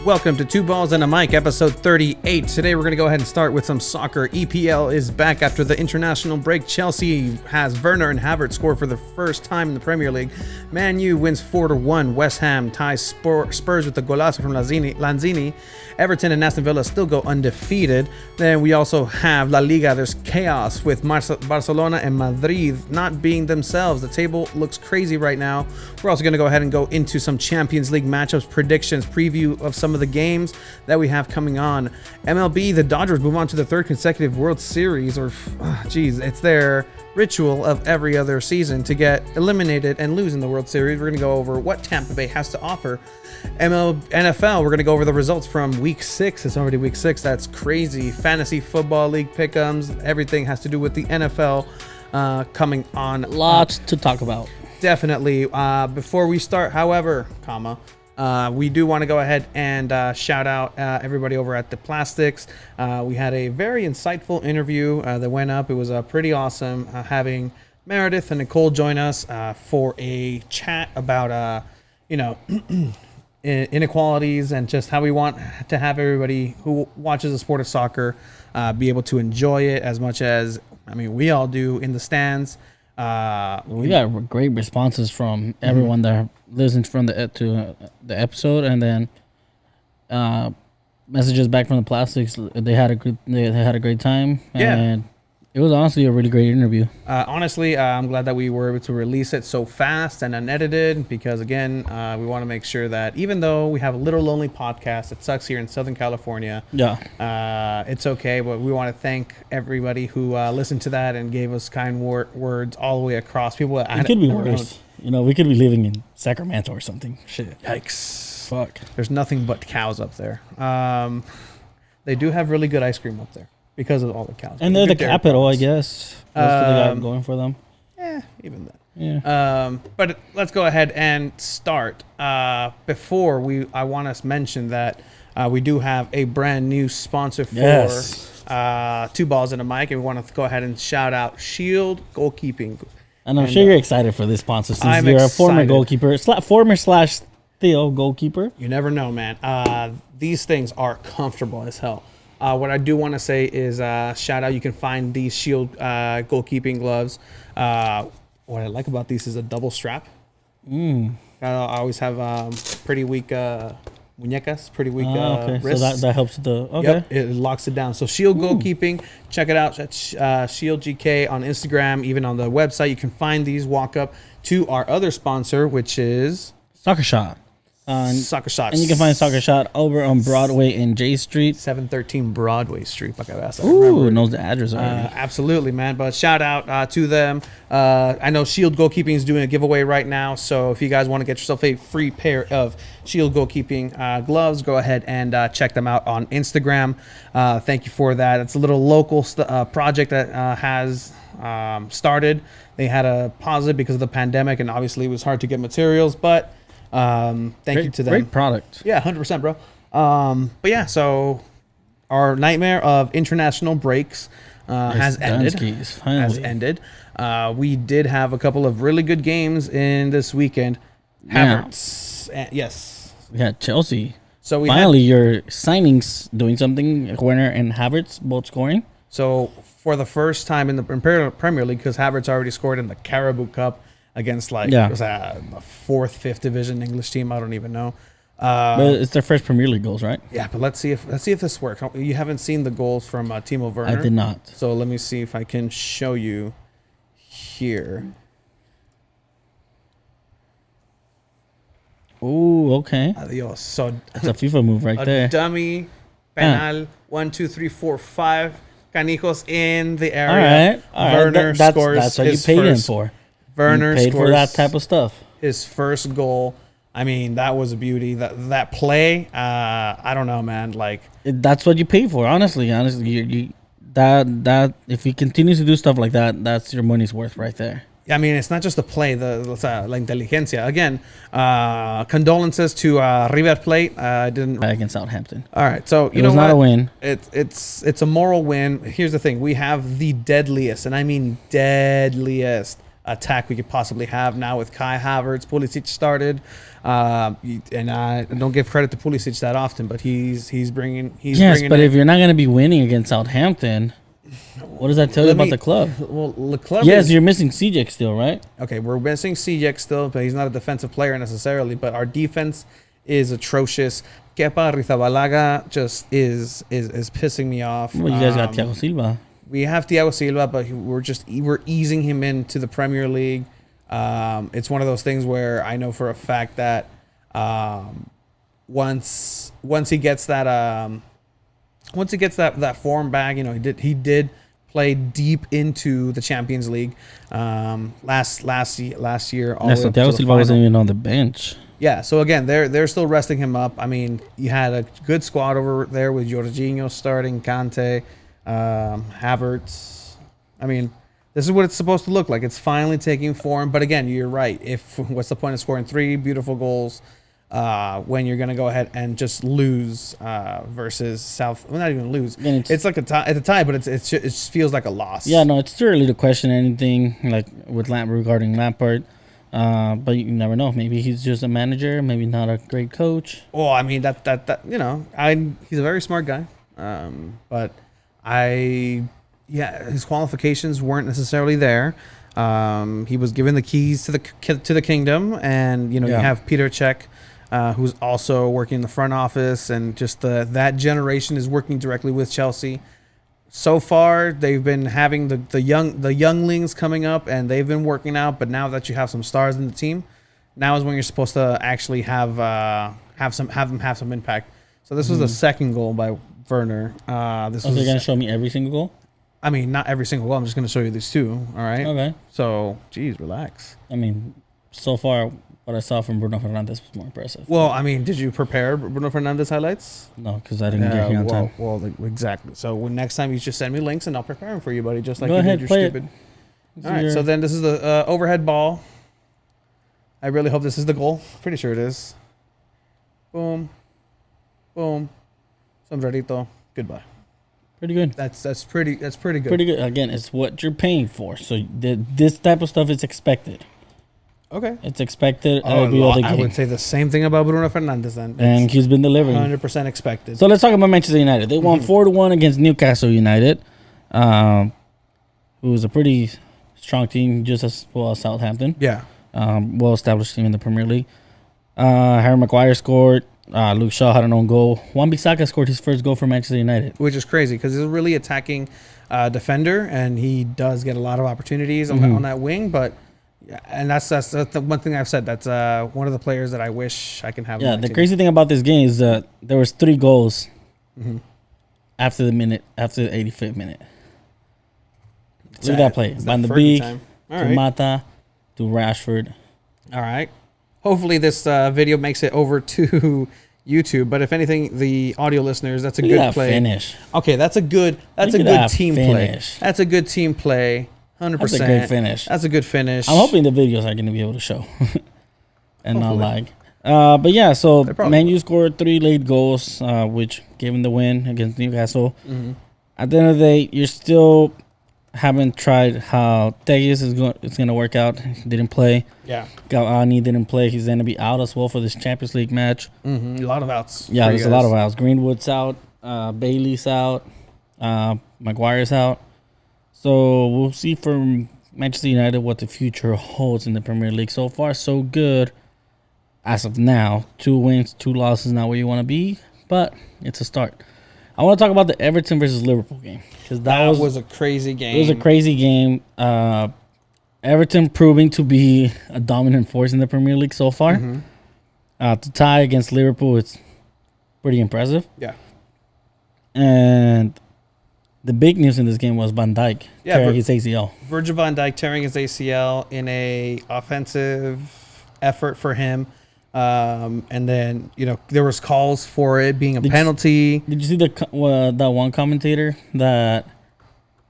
Welcome to Two Balls and a Mic, episode 38. Today we're going to go ahead and start with some soccer. EPL is back after the international break. Chelsea has Werner and Havertz score for the first time in the Premier League. Man U wins 4-1. West Ham ties Spurs with the golazo from Lanzini. Everton and Aston Villa still go undefeated. Then we also have La Liga. There's chaos with Barcelona and Madrid not being themselves. The table looks crazy right now. We're also going to go ahead and go into some Champions League matchups, predictions, preview of some of the games that we have coming on. MLB, the Dodgers move on to the third consecutive World Series, it's their ritual of every other season to get eliminated and lose in the World Series. We're going to go over what Tampa Bay has to offer. NFL, we're going to go over the results from week 6. It's already week 6. That's crazy. Fantasy football league pick'ems, everything has to do with the NFL coming on. Lots to talk about. Definitely. Before we start, however, we do want to go ahead and shout out everybody over at The Plastics. We had a very insightful interview that went up. It was pretty awesome having Meredith and Nicole join us for a chat about, inequalities and just how we want to have everybody who watches the sport of soccer be able to enjoy it as much as, we all do in the stands. We got great responses from everyone that listened from the episode, and then messages back from the Plastics. They had a great time, and it was honestly a really great interview. Honestly, I'm glad that we were able to release it so fast and unedited because, again, we want to make sure that even though we have a little lonely podcast, it sucks here in Southern California. Yeah, it's okay, but we want to thank everybody who listened to that and gave us kind words all the way across. People, it could be worse. We could be living in Sacramento or something. Shit. Yikes. Fuck. There's nothing but cows up there. They do have really good ice cream up there. Because of all the cows. And they're the capital, I guess. That's what they got going for them. Even that. Yeah. But let's go ahead and start. Before I want to mention that we do have a brand new sponsor for Two Balls and a Mic. And we want to go ahead and shout out Shield Goalkeeping. And I'm sure you're excited for this sponsor since you're a former goalkeeper, former/still goalkeeper. You never know, man. These things are comfortable as hell. What I do want to say is shout out. You can find these Shield goalkeeping gloves. What I like about these is a double strap. I always have pretty weak muñecas, pretty weak wrists. So that helps with the... Okay. Yep, it locks it down. So Shield Goalkeeping, check it out. That's Shield GK on Instagram, even on the website. You can find these. Walk up to our other sponsor, which is... Soccer Shot. Soccer Shots. And you can find Soccer Shot over on Broadway and J Street. 713 Broadway Street. Ooh, knows the address already. Absolutely, man. But shout out to them. I know Shield Goalkeeping is doing a giveaway right now. So if you guys want to get yourself a free pair of Shield Goalkeeping gloves, go ahead and check them out on Instagram. Thank you for that. It's a little local project that has started. They had a pause it because of the pandemic, and obviously it was hard to get materials, but thank you to them. Great product. Yeah, 100%, bro. But yeah, so our nightmare of international breaks has ended. We did have a couple of really good games in this weekend. Havertz, yes. We had Chelsea. So finally your signings doing something. Werner and Havertz both scoring. So for the first time in the Premier League, because Havertz already scored in the Carabao Cup against it was a 4th, 5th division English team. I don't even know. But it's their first Premier League goals, right? Yeah, but let's see if this works. You haven't seen the goals from Timo Werner. I did not. So let me see if I can show you here. Ooh, okay. Adios. So that's a FIFA move right there. Dummy, penal, 1, 2, 3, 4, 5 canijos in the area. All right. Werner scores. That's what you paid him for. Werner paid scores for that type of stuff. His first goal. That was a beauty. That play. I don't know, man. That's what you pay for. Honestly, that if he continues to do stuff like that, that's your money's worth right there. It's not just the play, la inteligencia. Again, condolences to River Plate. Didn't against Southampton. All right, so it was not a win. It's a moral win. Here's the thing: we have the deadliest, and I mean deadliest, attack we could possibly have now with Kai Havertz. Pulisic started, and I don't give credit to Pulisic that often, but he's bringing. But if you're not going to be winning against Southampton, what does that tell you about the club? Well, the club. Yes, you're missing CJ still, right? Okay, we're missing CJ still, but he's not a defensive player necessarily. But our defense is atrocious. Kepa Arrizabalaga just is pissing me off. Well, you guys got Thiago Silva. We have Thiago Silva, but we're easing him into the Premier League. It's one of those things where I know for a fact that once he gets that form back, he did play deep into the Champions League last year. All so Thiago Silva wasn't even on the bench. Yeah, so again, they're still resting him up. I mean, you had a good squad over there with Jorginho starting, Kante, Havertz. I mean, this is what it's supposed to look like. It's finally taking form. But again, you're right. What's the point of scoring 3 beautiful goals when you're going to go ahead and just lose versus South? Well, not even lose. It's like it's a tie, but it just feels like a loss. Yeah, no, it's too early to question anything like with regarding Lampard. But you never know. Maybe he's just a manager. Maybe not a great coach. Well, I mean he's a very smart guy. But his qualifications weren't necessarily there. He was given the keys to the kingdom, and you have Peter Cech, who's also working in the front office, and just that generation is working directly with Chelsea. So far, they've been having the younglings coming up, and they've been working out. But now that you have some stars in the team, now is when you're supposed to actually have them have some impact. So this was the second goal by Werner. They're going to show me every single goal? I mean, not every single goal. I'm just going to show you these 2. All right. Okay. So, geez, relax. I mean, so far, what I saw from Bruno Fernandes was more impressive. Well, I mean, did you prepare Bruno Fernandes highlights? No, because I didn't get here on time. Well, exactly. So next time you just send me links and I'll prepare them for you, buddy. Just like you did your stupid. All right. So then this is the overhead ball. I really hope this is the goal. Pretty sure it is. Boom, boom, sombrerito. Goodbye. Pretty good. That's pretty good. Pretty good. Again, it's what you're paying for. So this type of stuff is expected. Okay. It's expected every other game. I would say the same thing about Bruno Fernandes then. And he's been delivering. 100% expected. So let's talk about Manchester United. They won 4-1 against Newcastle United, who was a pretty strong team, just as well as Southampton. Yeah. Well-established team in the Premier League. Harry Maguire scored. Luke Shaw had an own goal. Wan-Bissaka scored his first goal for Manchester United. Which is crazy because he's a really attacking defender, and he does get a lot of opportunities on that wing, but... Yeah, and that's the one thing I've said. That's one of the players that I wish I can have. Yeah, the crazy thing about this game is that there was 3 goals after the 85th minute. Look at that play. Van de Beek, to Mata, to Rashford. All right. Hopefully this video makes it over to YouTube. But if anything, the audio listeners, that's a good play. Finish. Okay, that's a good team play. That's a good team play. 100%. That's a great finish. That's a good finish. I'm hoping the videos are going to be able to show and not lag. But yeah, so Man U scored 3 late goals, which gave him the win against Newcastle. At the end of the day, you still haven't tried how Tejas is going to work out. He didn't play. Yeah. Galani didn't play. He's going to be out as well for this Champions League match. A lot of outs. Yeah, there's a lot of outs. Greenwood's out. Bailey's out. Maguire's out. So we'll see from Manchester United what the future holds in the Premier League. So far, so good as of now. 2 wins, 2 losses, not where you want to be, but it's a start. I want to talk about the Everton versus Liverpool game because that was a crazy game. It was a crazy game. Everton proving to be a dominant force in the Premier League so far. To tie against Liverpool, it's pretty impressive. Yeah. And the big news in this game was Van Dijk tearing his ACL. Virgil van Dijk tearing his ACL in a offensive effort for him. And then, there was calls for it being a penalty. Did you see that one commentator that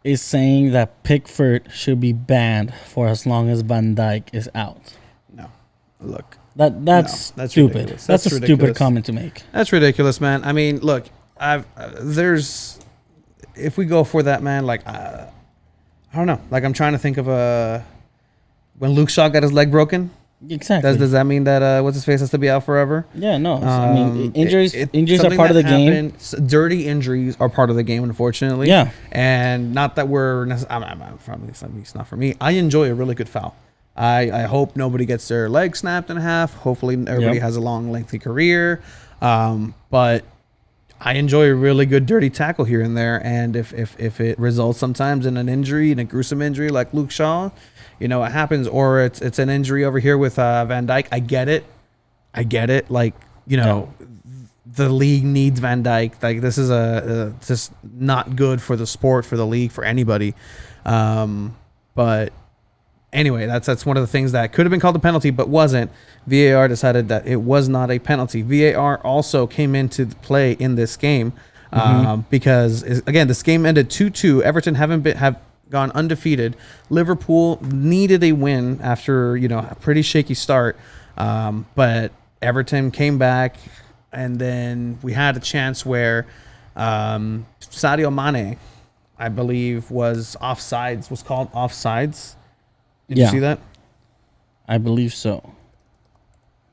is saying that Pickford should be banned for as long as Van Dijk is out? No. Look. That's stupid. Ridiculous. That's a stupid comment to make. That's ridiculous, man. I mean, look, if we go for that, man, like, I don't know. Like, I'm trying to think of when Luke Shaw got his leg broken. Exactly. Does that mean that what's his face has to be out forever? Yeah, no. I mean, injuries are part of the game. Dirty injuries are part of the game, unfortunately. Yeah. And not that it's not for me. I enjoy a really good foul. I hope nobody gets their leg snapped in half. Hopefully everybody has a long, lengthy career. But I enjoy a really good dirty tackle here and there. And if it results sometimes in an injury, in a gruesome injury like Luke Shaw, it happens, or it's an injury over here with Van Dijk. I get it. Like, the league needs Van Dijk. Like, this is just not good for the sport, for the league, for anybody. But anyway, that's one of the things that could have been called a penalty, but wasn't. VAR decided that it was not a penalty. VAR also came into play in this game because, again, this game ended 2-2. Everton have gone undefeated. Liverpool needed a win after a pretty shaky start, but Everton came back, and then we had a chance where Sadio Mane, I believe, was called offsides. Did you see that? I believe so.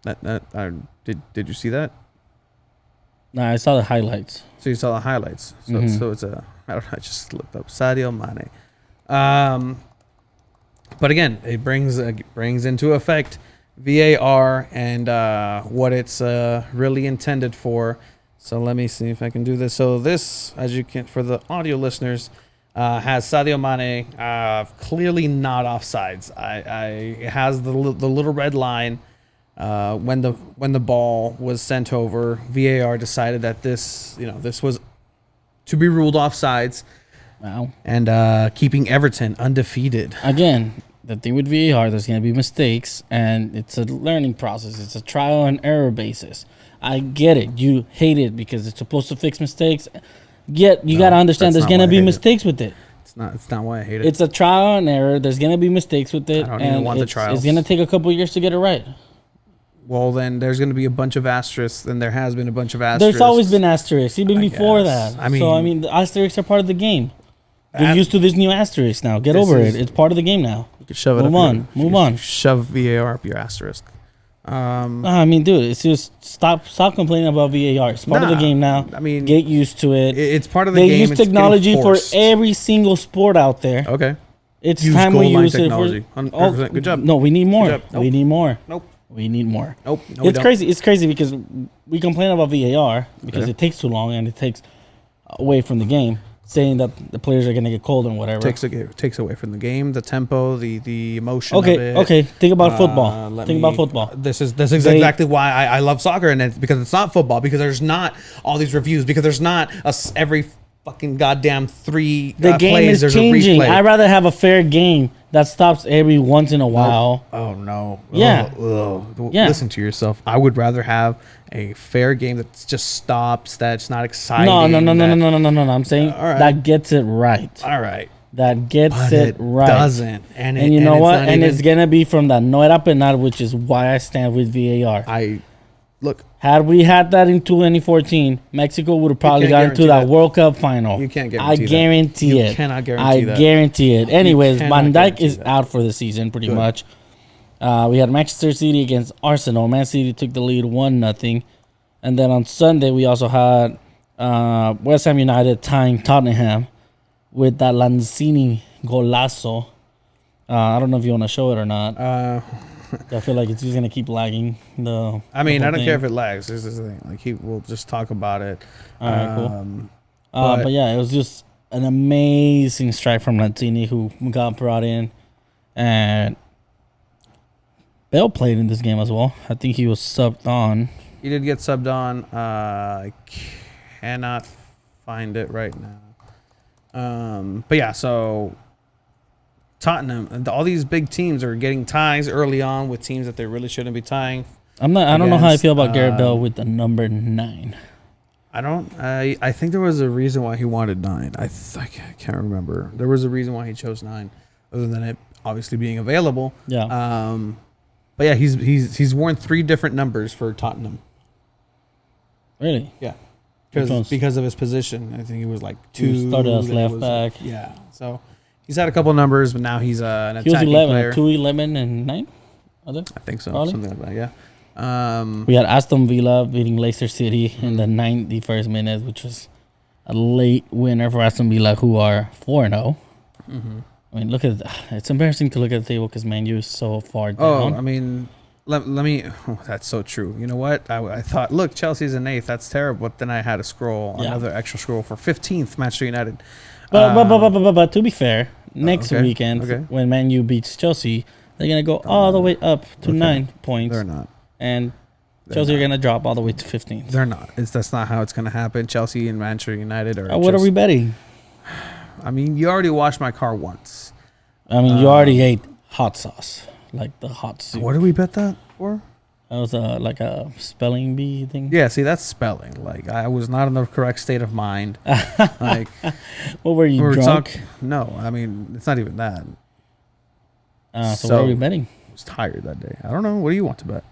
Did you see that? No, I saw the highlights. So you saw the highlights. So it's I don't know. I just looked up Sadio Mane. But again, it brings into effect VAR and what it's really intended for. So let me see if I can do this. So this, as you can, for the audio listeners, has Sadio Mane clearly not offsides. It has the little red line. When the ball was sent over, VAR decided that this was to be ruled offsides. Wow. And keeping Everton undefeated. Again, the thing with VAR, there's going to be mistakes, and it's a learning process. It's a trial and error basis. I get it. You hate it because it's supposed to fix mistakes. Yet you got to understand there's going to be mistakes with it. It's not why I hate it. It's a trial and error. There's going to be mistakes with it. I don't even want the trials. It's going to take a couple years to get it right. Well, then there's going to be a bunch of asterisks, and there has been a bunch of asterisks. There's always been asterisks, even before that. I mean, the asterisks are part of the game. We're used to this new asterisk now. Get over it. It's part of the game now. You can shove it Move on. Shove VAR up your asterisk. I mean, dude, it's just stop complaining about VAR. It's part of the game now. I mean, get used to it. It's part of the game. They use technology for every single sport out there. Okay. It's time we use technology. it for. Good job. No, we need more. Nope. We need more. Nope. We need more. Nope. No, it's crazy. It's crazy because we complain about VAR because it takes too long and it takes away from the game, saying that the players are going to get cold and whatever. Takes away from the game, the tempo, the emotion. Okay. Of it. Okay. Think about football. About football. This is exactly why I love soccer, and it's because it's not football. Because there's not all these reviews. Because there's not every fucking goddamn three. The game plays, is changing. I'd rather have a fair game that stops every once in a while. Oh no. Yeah. Yeah. Listen to yourself. I would rather have a fair game that just stops. That's not exciting. No. I'm saying that gets it right. All right. That gets it right. Doesn't. And you know what? And it's gonna be from that no era penal, which is why I stand with VAR. Look. Had we had that in 2014, Mexico would have probably gotten to that World Cup final. You can't guarantee that. I guarantee it. You cannot guarantee that. I guarantee it. Anyways, Van Dijk is out for the season pretty much. We had Manchester City against Arsenal. Man City took the lead 1-0. And then on Sunday, we also had West Ham United tying Tottenham with that Lanzini golazo. I don't know if you want to show it or not. I feel like it's just gonna keep lagging. I don't care if it lags. This is the thing. Like we'll just talk about it. All right, cool. But yeah, it was just an amazing strike from Lanzini, who got brought in, and Bale played in this game as well. I think he was subbed on. He did get subbed on. I cannot find it right now. But yeah, so. Tottenham, all these big teams are getting ties early on with teams that they really shouldn't be tying. I don't know how I feel about Gareth Bale with the number 9. I think there was a reason why he wanted 9. I can't remember. There was a reason why he chose 9, other than it obviously being available. Yeah. But yeah, he's worn 3 different numbers for Tottenham. Really? Yeah. Because of his position. I think he was like 2. He started as left back. Yeah. So He's had a couple numbers, but now he's an He was attacking 11, player. 2, 11, and 9. I think so, Probably. something like that. Yeah. We had Aston Villa beating Leicester City in the 91st minute, which was a late winner for Aston Villa, who are 4-0. Mm-hmm. I mean, it's embarrassing to look at the table because Man U is so far down. Oh, I mean, let me. Oh, that's so true. You know what? I thought, look, Chelsea's in 8th. That's terrible. But then I had to scroll another extra scroll for 15th, Manchester United. But to be fair, next weekend Okay. when Man U beats Chelsea, they're gonna go all the way up to 9 points. They're not. And Chelsea are gonna drop all the way to 15th. They're not. That's not how it's gonna happen. Chelsea and Manchester United are. What are we betting? I mean, you already washed my car once. I mean, you already ate hot sauce, like the hot soup. What did we bet that for? That was like a spelling bee thing. Yeah, see, that's spelling. Like, I was not in the correct state of mind. Like, what were you drunk? No, I mean, it's not even that. So what are we betting? I was tired that day. I don't know. What do you want to bet?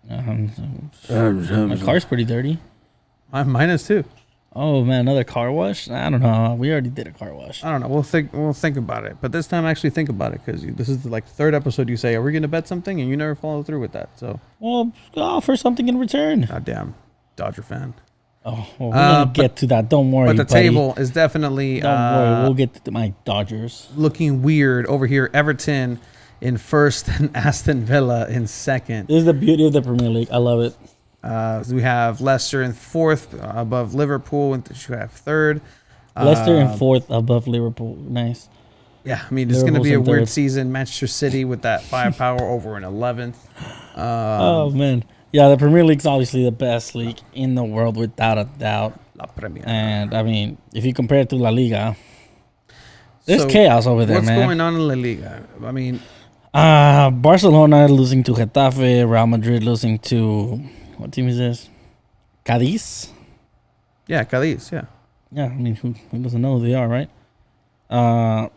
My car's pretty dirty. Mine is too. Oh man, another car wash? I don't know. We already did a car wash. I don't know. We'll think about it. But this time, actually think about it because this is the third episode. You say, "Are we going to bet something?" and you never follow through with that. So, well, offer something in return. goddamn Dodger fan. Oh, well, we're gonna get to that. Don't worry. But the buddy. table is definitely Don't worry. We'll get to my Dodgers. looking weird over here. Everton in first and Aston Villa in second. This is the beauty of the Premier League. I love it. So we have Leicester in fourth above Liverpool, and you have third. Leicester in fourth above Liverpool. Nice. Yeah, I mean, it's going to be a Liverpool's in weird third. season. Manchester City with that firepower over in 11th. Oh man, yeah. The Premier League's obviously the best league in the world without a doubt. La Premier. And I mean, if you compare it to La Liga, there's So, chaos over there, What's man. going on in La Liga? I mean, Barcelona losing to Getafe, Real Madrid losing to what team is this? Cadiz. yeah, Cadiz, yeah. Yeah, I mean, who doesn't know who they are, right? I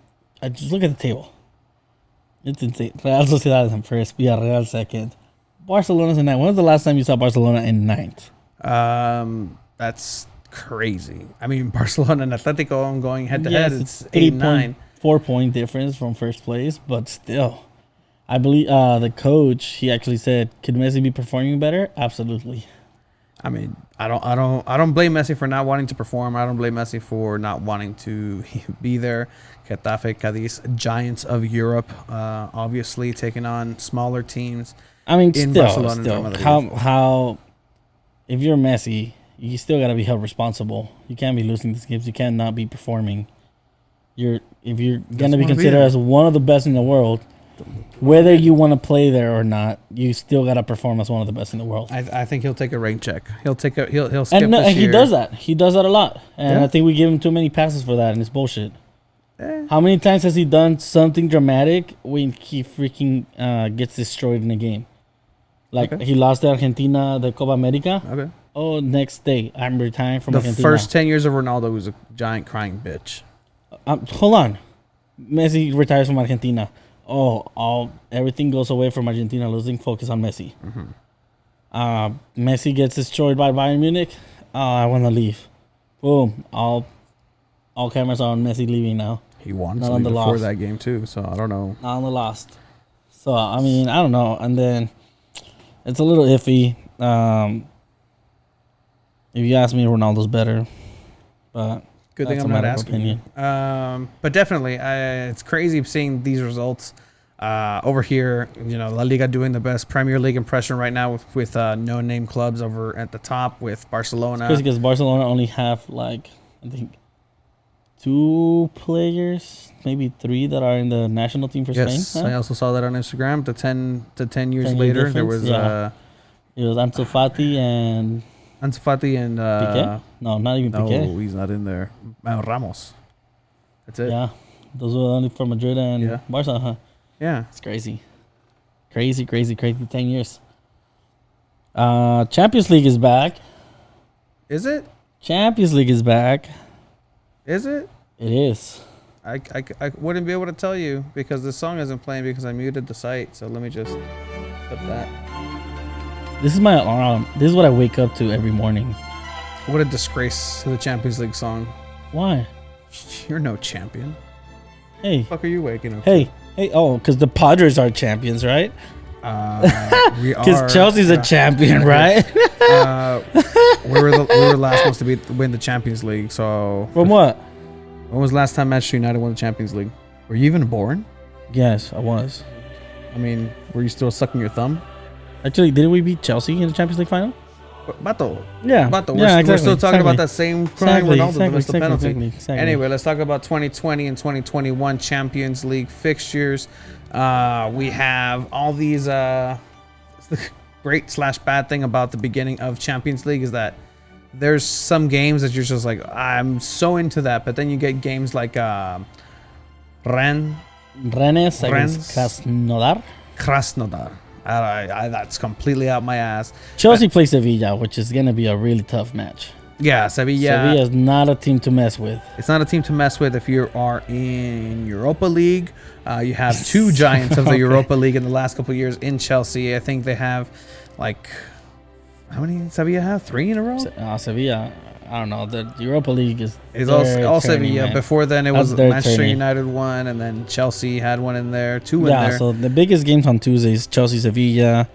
just look at the table. It's insane. Real Sociedad is in first, Villarreal second. Barcelona's in ninth. When was the last time you saw Barcelona in ninth? That's crazy. I mean, Barcelona and Atletico, I'm going head to head. It's 8-9. 8-9. 4-point difference from first place, but still. I believe the coach, he actually said, could Messi be performing better? Absolutely. I mean, I don't blame Messi for not wanting to perform. I don't blame Messi for not wanting to be there. Getafe, Cadiz, giants of Europe, obviously taking on smaller teams. I mean, In still, Barcelona, how if you're Messi, you still got to be held responsible. You can't be losing these games. You cannot be performing. If you're going to be considered as one of the best in the world, whether you want to play there or not, you still got to perform as one of the best in the world. I think he'll take a rank check. He'll skip And this year. he does that. He does that a lot. And Yeah. I think we give him too many passes for that, and it's bullshit. Eh. How many times has he done something dramatic when he freaking gets destroyed in a game? Like, Okay. he lost to Argentina, the Copa America. Okay. Oh, next day, I'm retiring from The Argentina. first 10 years of Ronaldo was a giant crying bitch. Hold on. Messi retires from Argentina. Oh, everything goes away from Argentina losing. Focus on Messi. Messi gets destroyed by Bayern Munich. I want to leave. Boom. All cameras are on Messi leaving now. He won Not on something the before loss. that game too, so I don't know. Not on the last. So, I mean, I don't know. And then it's a little iffy. If you ask me, Ronaldo's better. But Good thing that's I'm a not matter of asking you. opinion. But definitely, it's crazy seeing these results over here. You know, La Liga doing the best Premier League impression right now with no-name clubs over at the top with Barcelona. It's because Barcelona only have, like, I think 2 players, maybe 3 that are in the national team for Yes, Spain. I also saw that on Instagram. The 10 years 10-year later, there difference, was yeah. It was Ansu Fati and Ansu Fati and Piqué? No, not even no, Piqué. he's not in there. Ramos. That's it. Yeah, those were only from Madrid and Yeah. Barca, huh? Yeah. It's crazy. Crazy. 10 years. Champions League is back. Is it? Champions League is back. Is it? It is. I wouldn't be able to tell you because the song isn't playing because I muted the site. So let me just put that. This is my alarm. This is what I wake up to every morning. What a disgrace to the Champions League song. Why? You're no champion. Hey. The fuck are you waking up? Hey. Oh, because the Padres are champions, right? We are. Because Chelsea's a champion, right? We were last ones to win the Champions League. So From what? when was the last time Manchester United won the Champions League? Were you even born? Yes, I was. I mean, were you still sucking your thumb? Actually, didn't we beat Chelsea in the Champions League final? Bato. Yeah. Bato. Yeah, We're still talking about that same crying Ronaldo that missed the penalty. Exactly. Anyway, let's talk about 2020 and 2021 Champions League fixtures. We have all these. The great/bad thing about the beginning of Champions League is that there's some games that you're just like, I'm so into that, but then you get games like Rennes against Krasnodar. That's completely out my ass. Chelsea plays Sevilla, which is going to be a really tough match. Yeah, Sevilla. Sevilla is not a team to mess with. It's not a team to mess with if you are in Europa League. You have two giants of the Europa League in the last couple of years in Chelsea. I think they have, like, how many Sevilla have? 3 in a row? Sevilla, I don't know. The Europa League is all Sevilla. Man. Before then, it was Manchester tourney. United one, and then Chelsea had one in there, 2 in there. Yeah, so the biggest games on Tuesdays, Chelsea, Sevilla.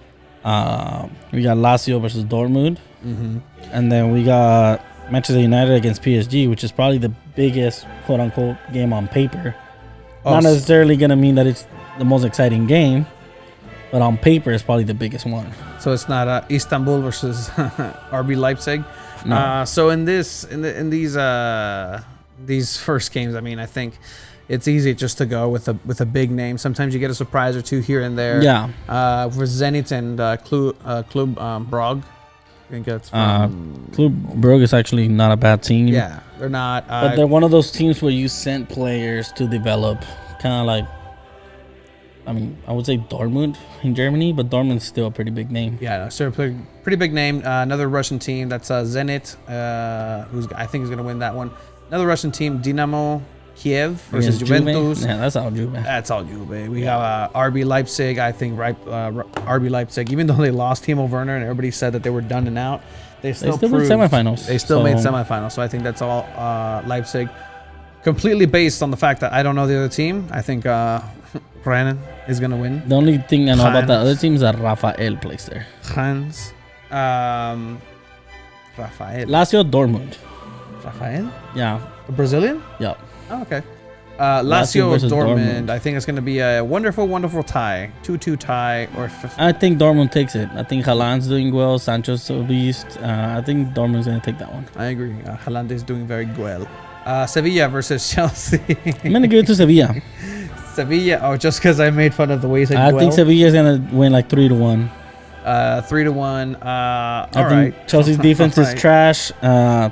We got Lazio versus Dortmund. Mm-hmm. And then we got Manchester United against PSG, which is probably the biggest quote-unquote game on paper. Not necessarily going to mean that it's the most exciting game, but on paper, it's probably the biggest one. So it's not Istanbul versus RB Leipzig. No. So in these first games, I mean, I think it's easy just to go with a big name. Sometimes you get a surprise or two here and there. Yeah. For Zenit and Club Brugge, I think that's from Club Brugge is actually not a bad team. Yeah, they're not. But they're one of those teams where you send players to develop, kind of like, I mean, I would say Dortmund in Germany, but Dortmund's still a pretty big name. Yeah, no, so pretty big name. Another Russian team, that's Zenit, who's I think is going to win that one. Another Russian team, Dynamo Kiev versus Juventus. Yeah, that's all Juve. That's all Juve. We have RB Leipzig. I think RB Leipzig, even though they lost Timo Werner and everybody said that they were done and out, they still made semifinals. They still made semifinals. So I think that's all Leipzig. Completely based on the fact that I don't know the other team. I think Rennes is going to win. The only thing I know about the other team is that Rafael plays there. Rennes. Rafael. Lazio Dortmund. Rafael? Yeah. A Brazilian? Yeah. Oh, okay. Lazio versus Dortmund. I think it's going to be a wonderful, wonderful tie. 2-2 tie. I think Dortmund takes it. I think Haaland's doing well. Sancho's a beast. I think Dortmund's going to take that one. I agree. Haaland is doing very well. Sevilla versus Chelsea. I'm going to give it to Sevilla. Sevilla. Oh, just because I made fun of the way he said I think Sevilla's going to win like 3-1. 3-1. I think Chelsea's defense is trash.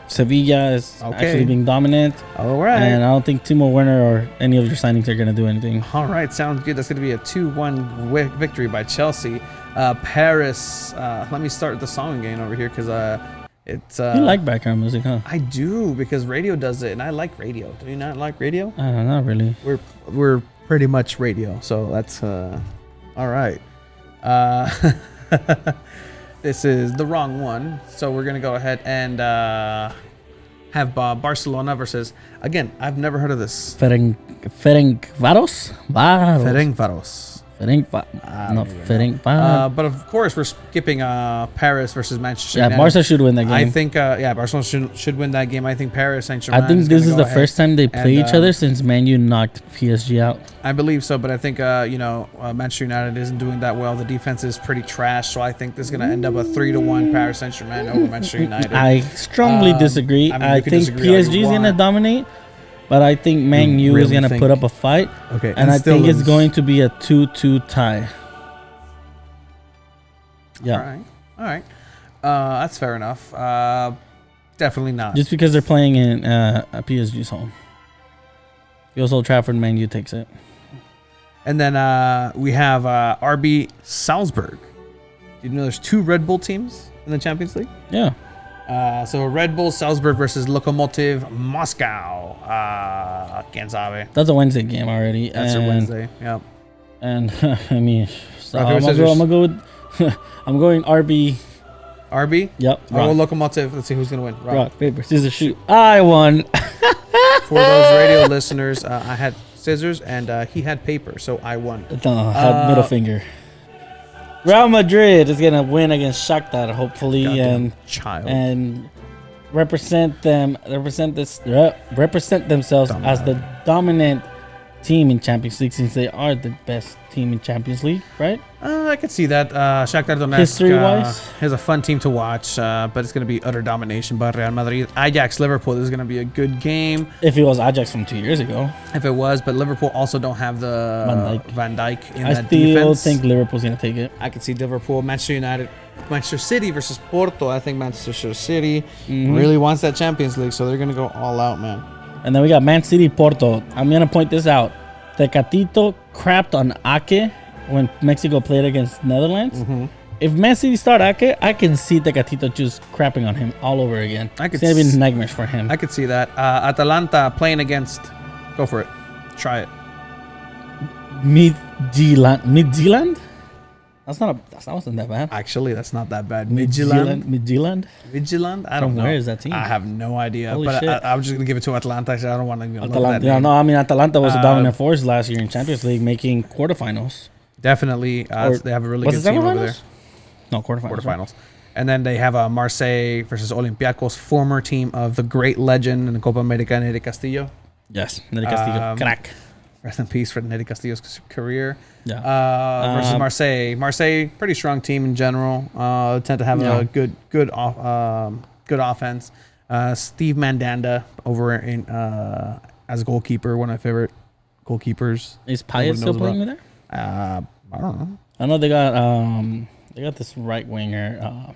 Sevilla is actually being dominant. All right. And I don't think Timo Werner or any of your signings are going to do anything. All right. Sounds good. That's going to be a 2-1 victory by Chelsea. Paris. Let me start the song again over here because it's. You like background music, huh? I do, because radio does it, and I like radio. Do you not like radio? Not really. We're pretty much radio, so that's all right. This is the wrong one, so we're gonna go ahead and have Barcelona versus, again, I've never heard of this. Ferencvaros. But of course, we're skipping Paris versus Manchester United. Yeah, Barca should win that game. I think, Barcelona should win that game. I think Paris Saint-Germain. I think this is the first time they play each other since Man U knocked PSG out. I believe so, but I think, Manchester United isn't doing that well. The defense is pretty trash, so I think this is going to end up a 3-1 Paris Saint-Germain over Manchester United. I strongly disagree. I think PSG is going to dominate. But I think Man U is going to put up a fight. Okay. And I think it's going to be a 2-2 tie. Yeah. All right. That's fair enough. Definitely not. Just because they're playing in a PSG's home. Feels Old Trafford, Man U takes it. And then we have RB Salzburg. Did you know there's 2 Red Bull teams in the Champions League? Yeah. So Red Bull Salzburg versus Lokomotiv Moscow. Can't sabe. That's a Wednesday game already. That's a Wednesday. Yep. And I mean, so I'm gonna go with. I'm going RB. RB. Yep. I'll go Lokomotiv. Let's see who's gonna win. Rock paper scissors shoot. I won. For those radio listeners, I had scissors, and he had paper, so I won. Had middle finger. Real Madrid is gonna win against Shakhtar, hopefully, Goddamn child. and represent themselves as the dominant team in Champions League, since they are the best team in Champions League, right? I could see that. Shakhtar Donetsk History-wise? is a fun team to watch, but it's going to be utter domination by Real Madrid. Ajax Liverpool, this is going to be a good game. If it was Ajax from 2 years ago. If it was, but Liverpool also don't have the Van Dijk in that still defense. think Liverpool's going to take it. I could see Liverpool, Manchester City versus Porto. I think Manchester City really wants that Champions League, so they're going to go all out, man. And then we got Man City, Porto. I'm going to point this out. Tecatito crapped on Ake when Mexico played against Netherlands. If Man City start Ake, I can see Tecatito just crapping on him all over again. It's going to be nightmares for him. I could see that. Atalanta playing against... Go for it. Try it. Midtjylland? That wasn't that bad. Actually, that's not that bad. Midtjylland? I don't know. Where is that team? I have no idea. Holy but shit. I'm just going to give it to Atlanta. I don't want to even look Atalanta. at that name. No, I mean, Atalanta was a dominant force last year in Champions League, making quarterfinals. Definitely. They have a really good team over there. No, quarterfinals. Right? And then they have Marseille versus Olympiacos, former team of the great legend in the Copa America, Neri Castillo. Yes, Neri Castillo. Crack. Rest in peace for Neri Castillo's career. Yeah. Versus Marseille. Marseille, pretty strong team in general. Tend to have a good offense. Steve Mandanda over in as a goalkeeper, one of my favorite goalkeepers. Is Payet still playing with there? I don't know. I know they got this right winger.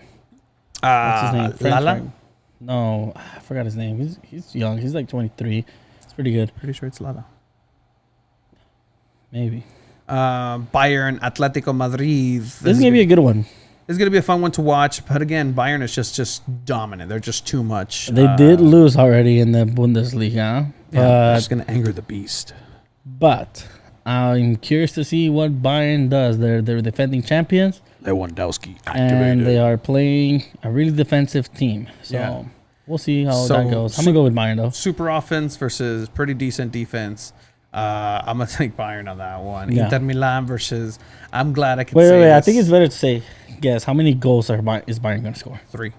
What's his name? Lala? No, I forgot his name. He's young. He's like 23. It's pretty good. Pretty sure it's Lala. Maybe. Bayern, Atletico Madrid. This is gonna be a good one. This is gonna be a fun one to watch. But again, Bayern is just dominant. They're just too much. They did lose already in the Bundesliga. Yeah, it's gonna anger the beast. But I'm curious to see what Bayern does. They're defending champions. Lewandowski activated. And they are playing a really defensive team. So we'll see how that goes. I'm gonna go with Bayern though. Super offense versus pretty decent defense. I'm gonna take Bayern on that one. Yeah. Inter Milan versus. I'm glad I could say. Wait. This. I think it's better to say. Guess how many goals is Bayern gonna score? 3.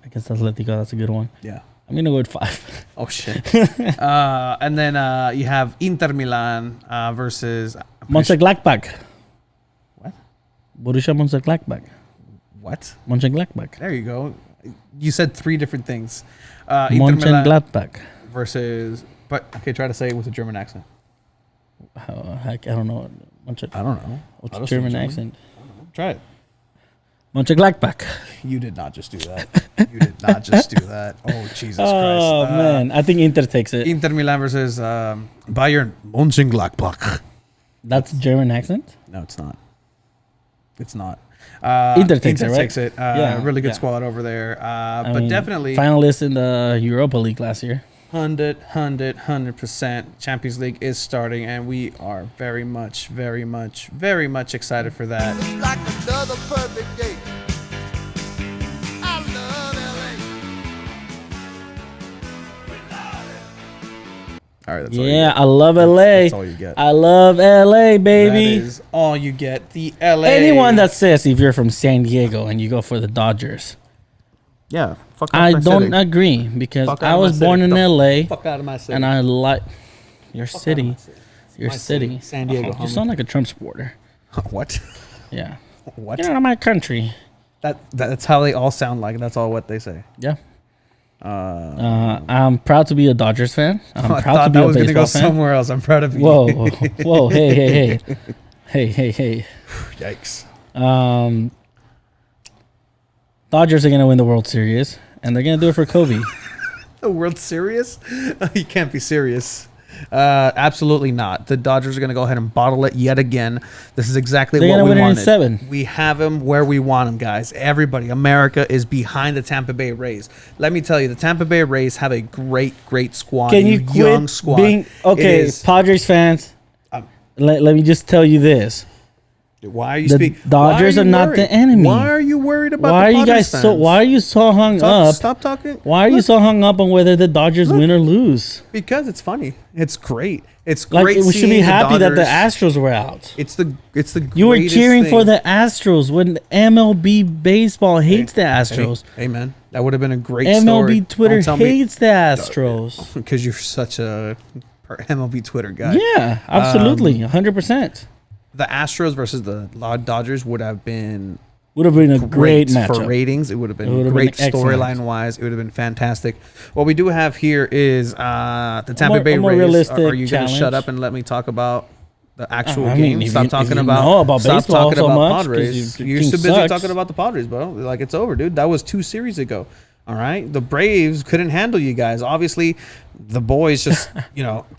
Against Atletico, that's a good one. Yeah. I'm gonna go with 5. Oh shit. And then you have Inter Milan versus Mönchengladbach. What? Borussia Mönchengladbach. What? Mönchengladbach. There you go. You said 3 different things. Mönchengladbach versus. But okay, try to say it with a German accent. I don't know. I don't know. What's a German accent? Try it. Mönchengladbach. You did not just do that. You did not just do that. Oh, Jesus Christ. Oh, man. I think Inter takes it. Inter Milan versus Bayern Mönchengladbach. That's German accent? No, it's not. It's not. Inter takes Inter it, right? takes it. Really good squad over there. But definitely. Finalists in the Europa League last year. 100% Champions League is starting, and we are very much excited for that. It's like another perfect day. I love LA. All right, that's all you get. I love LA. That's all you get. I love LA, baby. That is all you get. The LA. Anyone that says if you're from San Diego and you go for the Dodgers. Yeah. Fuck I don't agree because I was born in LA. Fuck out of my city. And I like your city. Your My city. San Diego. You sound like a Trump supporter. What? Yeah. What? Get out of my country. That's how they all sound like. That's all what they say. Yeah. I'm proud to be a Dodgers fan. I'm proud to be a baseball fan. I was gonna go somewhere else. I'm proud of you. Whoa, hey. Yikes. Dodgers are going to win the World Series, and they're going to do it for Kobe. The World Series? You can't be serious. Absolutely not. The Dodgers are going to go ahead and bottle it yet again. This is exactly what we wanted. They're going to win it in 7. We have them where we want them, guys. Everybody, America is behind the Tampa Bay Rays. Let me tell you, the Tampa Bay Rays have a great squad. Can you quit squad. being... Okay, Padres fans, let me just tell you this. Why are you The Dodgers are not the enemy. Why are you worried about Why the are you guys Padres so? fans? Why are you so hung up? Stop talking. Why are you so hung up on whether the Dodgers win or lose? Because it's funny. It's great. It's Like great. we should be seeing the happy that the Dodgers. Astros were out. It's the You were greatest cheering for thing. the Astros when MLB baseball hates the Astros. Hey, man, that would have been a great story. MLB Twitter Don't tell me- hates the Astros. because you're such a MLB Twitter guy. Yeah, absolutely, 100%. The Astros versus the Dodgers would have been Would have been a great for matchup. ratings. It would have been would have great been excellent. storyline wise. It would have been fantastic. What we do have here is the Tampa Bay a more Rays. realistic Are you going to challenge. shut up and let me talk about the actual I mean, game? if Stop you- talking if you about know about stop baseball talking so about much, 'cause Padres. your You're team so busy sucks. talking about the Padres, bro. Like it's over, dude. That was 2 series ago. All right, the Braves couldn't handle you guys. Obviously, the boys just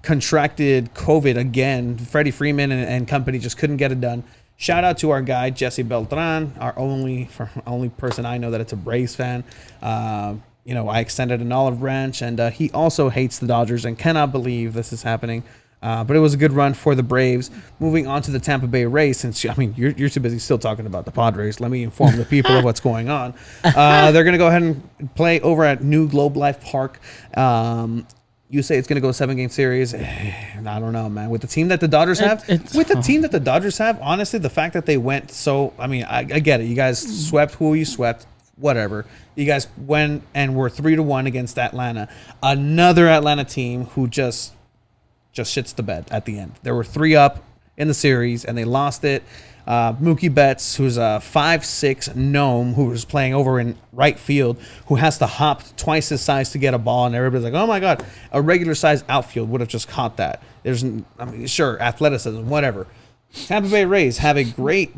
contracted COVID again. Freddie Freeman and company just couldn't get it done. Shout out to our guy Jesse Beltran, our only person I know that it's a Braves fan. I extended an olive branch, and he also hates the Dodgers and cannot believe this is happening. But it was a good run for the Braves. Moving on to the Tampa Bay Rays, since you're too busy still talking about the Padres. Let me inform the people of what's going on. They're going to go ahead and play over at New Globe Life Park. You say it's going to go a 7-game series. I don't know, man. With the team that the Dodgers have, honestly, the fact that they went I get it. You guys swept who you swept, whatever. You guys went and were 3-1 against Atlanta, another Atlanta team who just shits the bed at the end. There were 3 up in the series, and they lost it. Mookie Betts, who's a 5'6" gnome who was playing over in right field, who has to hop twice his size to get a ball, and everybody's like, oh my God, a regular-sized outfield would have just caught that. Sure, athleticism, whatever. Tampa Bay Rays have a great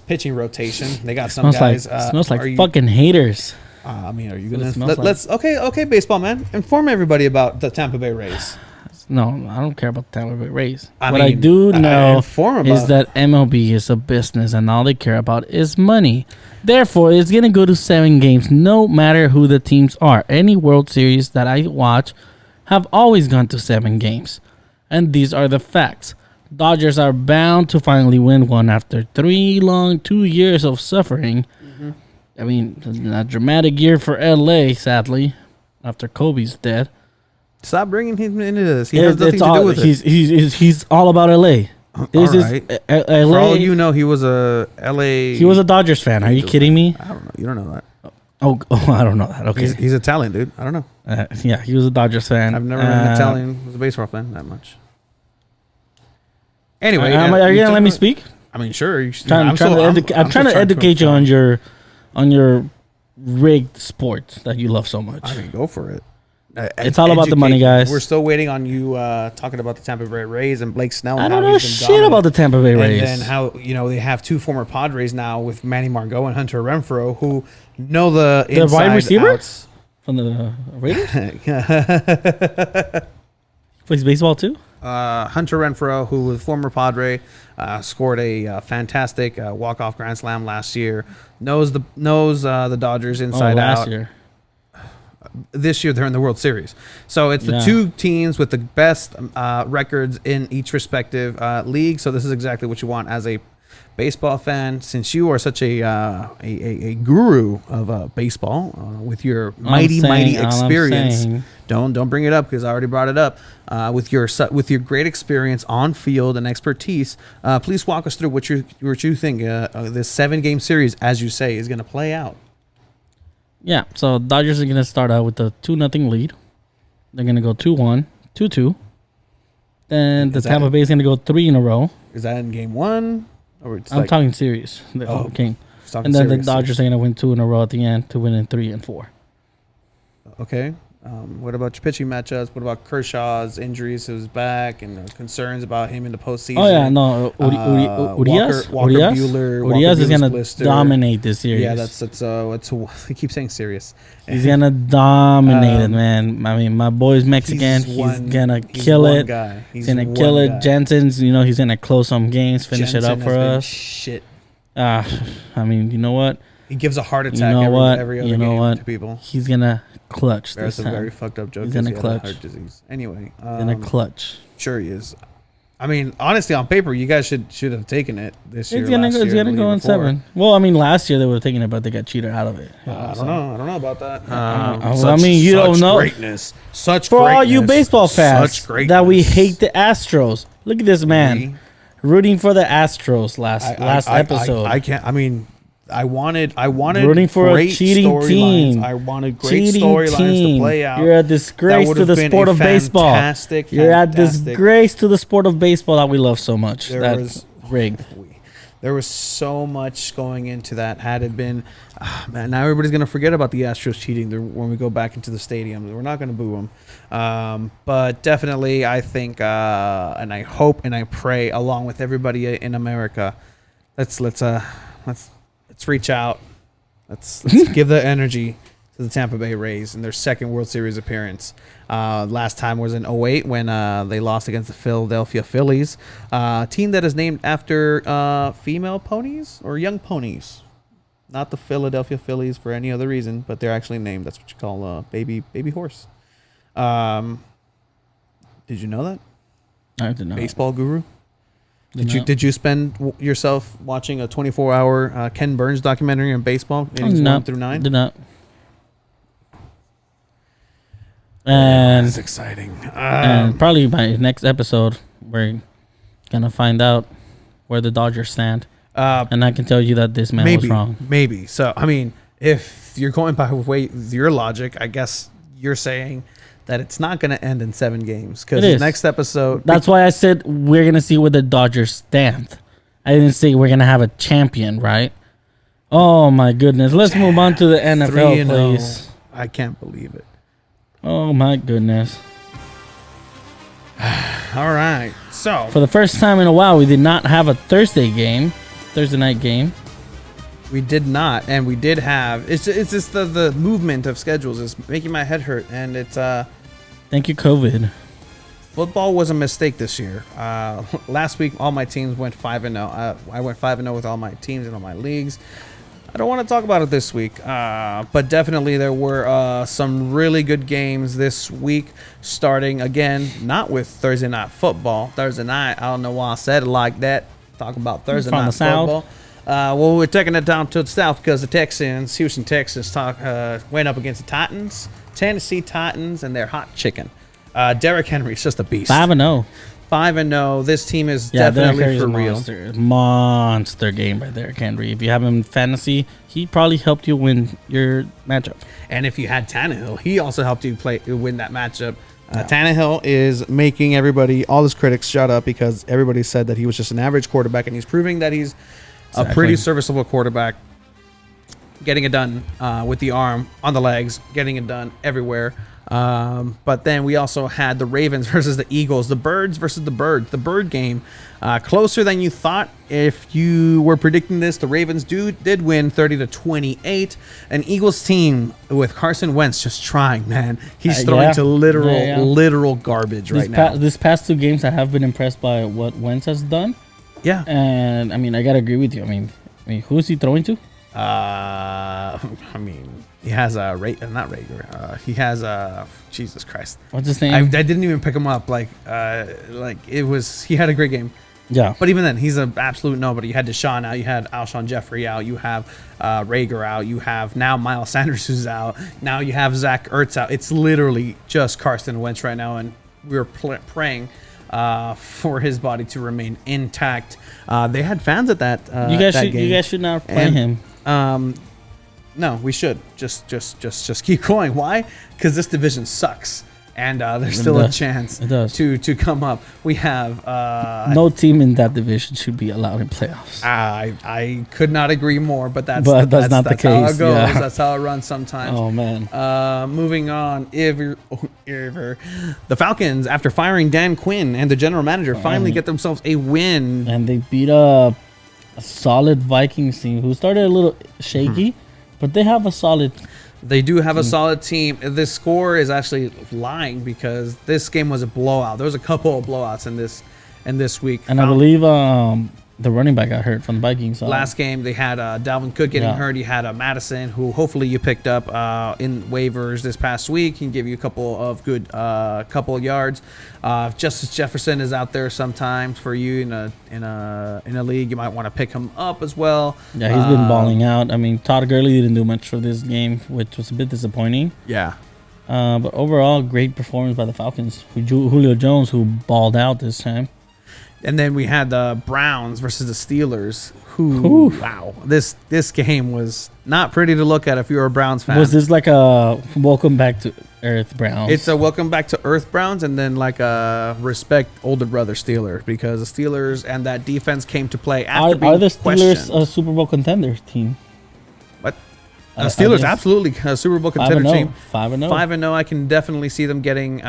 pitching rotation. They got some guys. Smells like fucking haters. Are you gonna let's okay, baseball man, inform everybody about the Tampa Bay Rays. No, I don't care about the Tampa Bay Rays. I What I mean, do know inform is about- that MLB is a business and all they care about is money. Therefore, it's going to go to 7 games no matter who the teams are. Any World Series that I watch have always gone to 7 games. And these are the facts. Dodgers are bound to finally win one after 2 years of suffering. Mm-hmm. I mean, a dramatic year for LA, sadly, after Kobe's death. Stop bringing him into this. He has nothing to do with it. He's all about LA. This is right. LA. For all you know, he was a LA. He was a Dodgers fan. Are you kidding me? I don't know. You don't know that. Oh, I don't know that. Okay. He's Italian, dude. I don't know. Yeah, he was a Dodgers fan. I've never been Italian. Was a baseball fan that much. Anyway, are you gonna let me speak? I mean, sure. I'm trying to educate you on your rigged sport that you love so much. I mean, go for it. It's all about the money, guys. We're still waiting on you talking about the Tampa Bay Rays and Blake Snell. I don't know shit about the Tampa Bay Rays. And then how they have 2 former Padres now with Manny Margot and Hunter Renfroe who know the wide receiver outs. From the Raiders. Plays baseball too. Hunter Renfroe, who was former Padre, scored a fantastic walk-off grand slam last year. Knows the Dodgers inside last out. year. This year they're in the World Series. So it's the 2 teams with the best records in each respective league. So this is exactly what you want as a baseball fan. Since you are such a guru of baseball with your mighty experience, don't bring it up because I already brought it up. With your great experience on field and expertise, please walk us through what you think this 7-game series, as you say, is going to play out. Yeah, so Dodgers are going to start out with a 2-0 lead. They're going to go 2-1, 2-2. Then the Tampa Bay is going to go 3 in a row. Is that in game 1? Or I'm talking series. The whole game. And then the Dodgers are going to win 2 in a row at the end to win in 3 and 4. Okay. What about your pitching matchups? What about Kershaw's injuries to his back and concerns about him in the postseason? Oh, yeah, no. Urias is going to dominate this series. Yeah, that's I keep saying serious. He's going to dominate it, man. I mean, my boy's Mexican. He's going to kill it. He's going to kill it. Jensen's, he's going to close some games, finish it up for us. Shit. I mean, you know what? He gives a heart attack every other game to people. He's going to clutch this time. That's a very fucked up joke. He's going to clutch. Heart disease. Anyway. He's going to clutch. Sure he is. I mean, honestly, on paper, you guys should have taken it this year. It's gonna go in 7. Well, I mean, last year they would have taken it, but they got cheated out of it. I don't know about that. I mean, you don't know. Greatness. Such For greatness. all you baseball fans Such greatness. that we hate the Astros. Look at this man rooting for the Astros last episode. I can't. I mean, I wanted rooting for a cheating team. I wanted great storylines to play out. You're a disgrace to the sport of baseball. You're a disgrace to the sport of baseball that we love so much. That's rigged. There was so much going into that. Had it been, man, now everybody's gonna forget about the Astros cheating when we go back into the stadium. We're not gonna boo them, but definitely, I think, and I hope and I pray, along with everybody in America, let's reach out. Let's give the energy to the Tampa Bay Rays in their second World Series appearance. Last time was in 2008 when they lost against the Philadelphia Phillies, a team that is named after female ponies or young ponies. Not the Philadelphia Phillies for any other reason, but they're actually named. That's what you call a baby horse. Did you know that? I did not. Baseball guru. Did you spend yourself watching a 24-hour Ken Burns documentary on baseball? Innings 1 through 9? Did not. And that's exciting. And probably by next episode, we're gonna find out where the Dodgers stand. And I can tell you that this man was wrong. Maybe. So I mean, if you're going by your logic, I guess you're saying that it's not going to end in 7 games because the next episode. That's why I said we're going to see where the Dodgers stand. I didn't say we're going to have a champion, right? Oh, my goodness. Let's move on to the NFL, please. I can't believe it. Oh, my goodness. All right. So, for the first time in a while, we did not have a Thursday night game. We did not, and we did have. It's just the movement of schedules is making my head hurt, and it's Thank you, COVID. Football was a mistake this year. Last week, all my teams went 5-0. I went 5-0 with all my teams and all my leagues. I don't want to talk about it this week, but definitely there were some really good games this week. Starting again, not with Thursday night football. Thursday night, I don't know why I said it like that. Talk about Thursday night football. Well, we're taking it down to the south because the Houston Texans, went up against the Titans, Tennessee Titans, and their hot chicken. Derrick Henry's just a beast. 5-0. 5-0. This team is definitely for real. Monster game by Derrick Henry. If you have him in fantasy, he probably helped you win your matchup. And if you had Tannehill, he also helped you win that matchup. Tannehill is making all his critics shut up because everybody said that he was just an average quarterback, and he's proving that he's a pretty serviceable quarterback, getting it done with the arm, on the legs, getting it done everywhere. But then we also had the Ravens versus the Eagles, the Birds versus the Birds, the Bird game, closer than you thought. If you were predicting this, the Ravens did win 30-28. An Eagles team with Carson Wentz just trying, man. He's throwing to literal garbage right now. This past 2 games, I have been impressed by what Wentz has done. Yeah. And I mean, I gotta agree with you. I mean, who is he throwing to? I mean, he has a not Rager. He has a Jesus Christ. What's his name? I didn't even pick him up. Like it was. He had a great game. Yeah. But even then, he's an absolute nobody. You had Deshaun out. You had Alshon Jeffrey out. You have Rager out. You have now Miles Sanders who's out. Now you have Zach Ertz out. It's literally just Carson Wentz right now, and we're praying for his body to remain intact. They had fans at that. You guys should not play him. No, we should just keep going. Why? Because this division sucks, and there's still a chance to come up. We have no team in that division should be allowed in playoffs. I could not agree more, but that's not the case. How it goes. Yeah. That's how it runs sometimes. Oh man. Moving on, the Falcons, after firing Dan Quinn and the general manager, finally get themselves a win, and they beat up a solid Vikings team who started a little shaky, but they have a solid. They do have a solid team. This score is actually lying because this game was a blowout. There was a couple of blowouts in this week. And I believe the running back got hurt from the Vikings. Last game, they had Dalvin Cook getting hurt. You had Madison, who hopefully you picked up in waivers this past week. He can give you a couple of good couple of yards. Justice Jefferson is out there sometimes for you in a league. You might want to pick him up as well. Yeah, he's been balling out. I mean, Todd Gurley didn't do much for this game, which was a bit disappointing. Yeah. But overall, great performance by the Falcons. Julio Jones, who balled out this time. And then we had the Browns versus the Steelers. Wow, this game was not pretty to look at if you were a Browns fan. Was this like a welcome back to Earth Browns? It's a welcome back to Earth Browns, and then like a respect older brother Steelers, because the Steelers and that defense came to play after being Are the Steelers questioned. a Super Bowl contender team? What? Steelers absolutely a Super Bowl contender team. 5-0. 5-0. I can definitely see them getting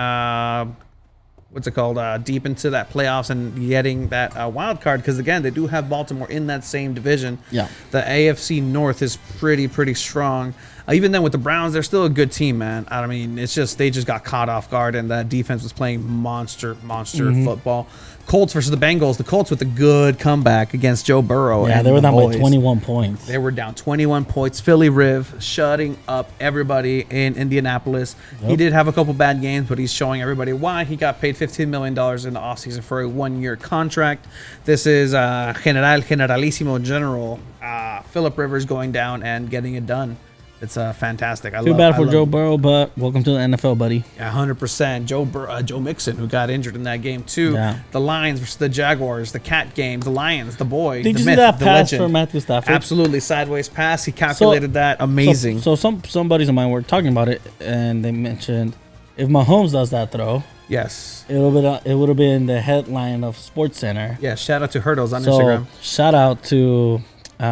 what's it called? Deep into that playoffs and getting that wild card, because again, they do have Baltimore in that same division. Yeah. The AFC North is pretty strong. Even then, with the Browns, they're still a good team, man. I mean, it's just they just got caught off guard, and that defense was playing monster football. Colts versus the Bengals. The Colts with a good comeback against Joe Burrow. Yeah, and they were the down boys. by 21 points. They were down 21 points. Philly Riv shutting up everybody in Indianapolis. Yep. He did have a couple bad games, but he's showing everybody why. He got paid $15 million in the offseason for a 1-year contract. This is Generalissimo General Phillip Rivers going down and getting it done. It's fantastic. Too bad for Joe Burrow, but welcome to the NFL, buddy. Yeah, 100%. Joe Mixon, who got injured in that game too. Yeah. The Lions versus the Jaguars, the cat game, the Lions, the boy, Did the you myth, see that the pass legend. for Matthew Stafford? Absolutely, sideways pass. He calculated that. Amazing. So some buddies of mine were talking about it, and they mentioned if Mahomes does that throw, Yes. it would have been the headline of SportsCenter. Yeah, shout out to Hurdles on So Instagram. shout out to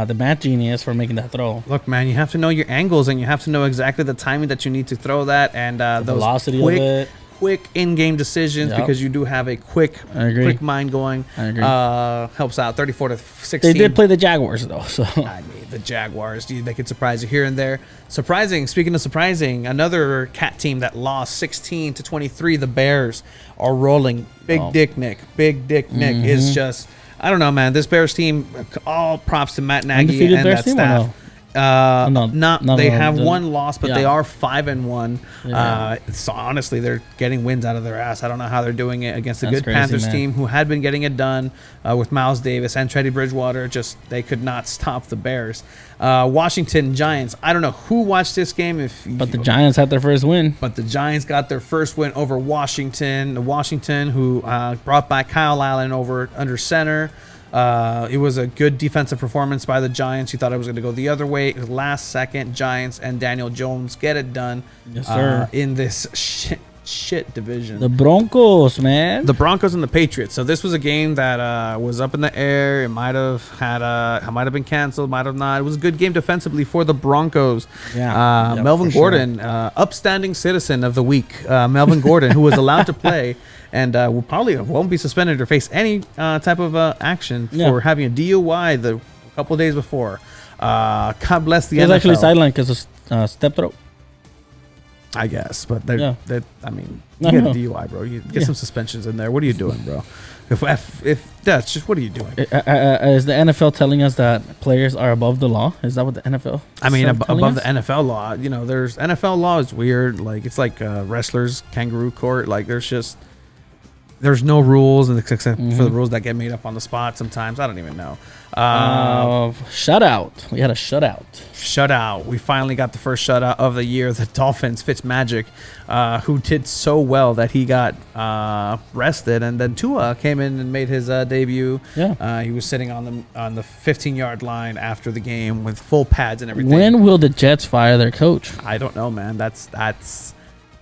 the math genius for making that throw. Look, man, you have to know your angles, and you have to know exactly the timing that you need to throw that, and those velocity quick, of it. quick in-game decisions, Yep. because you do have a quick mind going. I agree. Helps out. 34-16. They did play the Jaguars though, so I mean, the Jaguars, they could surprise you here and there. Surprising, speaking of surprising, another cat team that lost 16-23. The Bears are rolling. Big Dick Nick is just, I don't know, man. This Bears team, all props to Matt Nagy Undefeated and Bears that team or staff. no? They No, have the- one loss, but they yeah. are 5-1. Yeah. So honestly, they're getting wins out of their ass. I don't know how they're doing it against a That's good crazy, Panthers man. team who had been getting it done with Miles Davis and Teddy Bridgewater. Just they could not stop the Bears. Washington Giants. I don't know who watched this game. But the Giants had their first win. But the Giants got their first win over Washington. Washington, who brought back Kyle Allen over under center. It was a good defensive performance by the Giants. You thought it was going to go the other way. It was last second. Giants and Daniel Jones get it done. Yes, sir. In this shit division. The Broncos, man. The Broncos and the Patriots. So this was a game that was up in the air. It might have been canceled, might have not. It was a good game defensively for the Broncos. Yeah. Melvin for sure. Gordon, upstanding citizen of the week. Melvin Gordon, who was allowed to play and won't be suspended or face any type of action for having a DUI a couple of days before. God bless the He was NFL. actually sidelined because of step throat. I guess, but I mean, No, you get no. a DUI, bro. You get some suspensions in there. What are you doing, bro? If that's just, what are you doing? Is the NFL telling us that players are above the law? Is that what the NFL? I mean, telling above us? the NFL law, there's NFL law is weird. Like it's like wrestlers kangaroo court. Like there's no rules except for the rules that get made up on the spot. Sometimes I don't even know. Shutout. We had a shutout. Shutout. We finally got the first shutout of the year. The Dolphins, Fitzmagic, who did so well that he got rested, and then Tua came in and made his debut. Yeah. He was sitting on the 15-yard line after the game with full pads and everything. When will the Jets fire their coach? I don't know, man. That's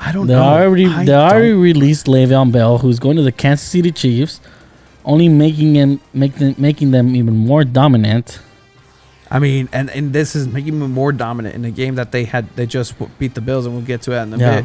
I don't They know. already released Le'Veon Bell, who's going to the Kansas City Chiefs, only making them even more dominant. I mean, and this is making them more dominant in a game that they just beat the Bills, and we'll get to that in a bit.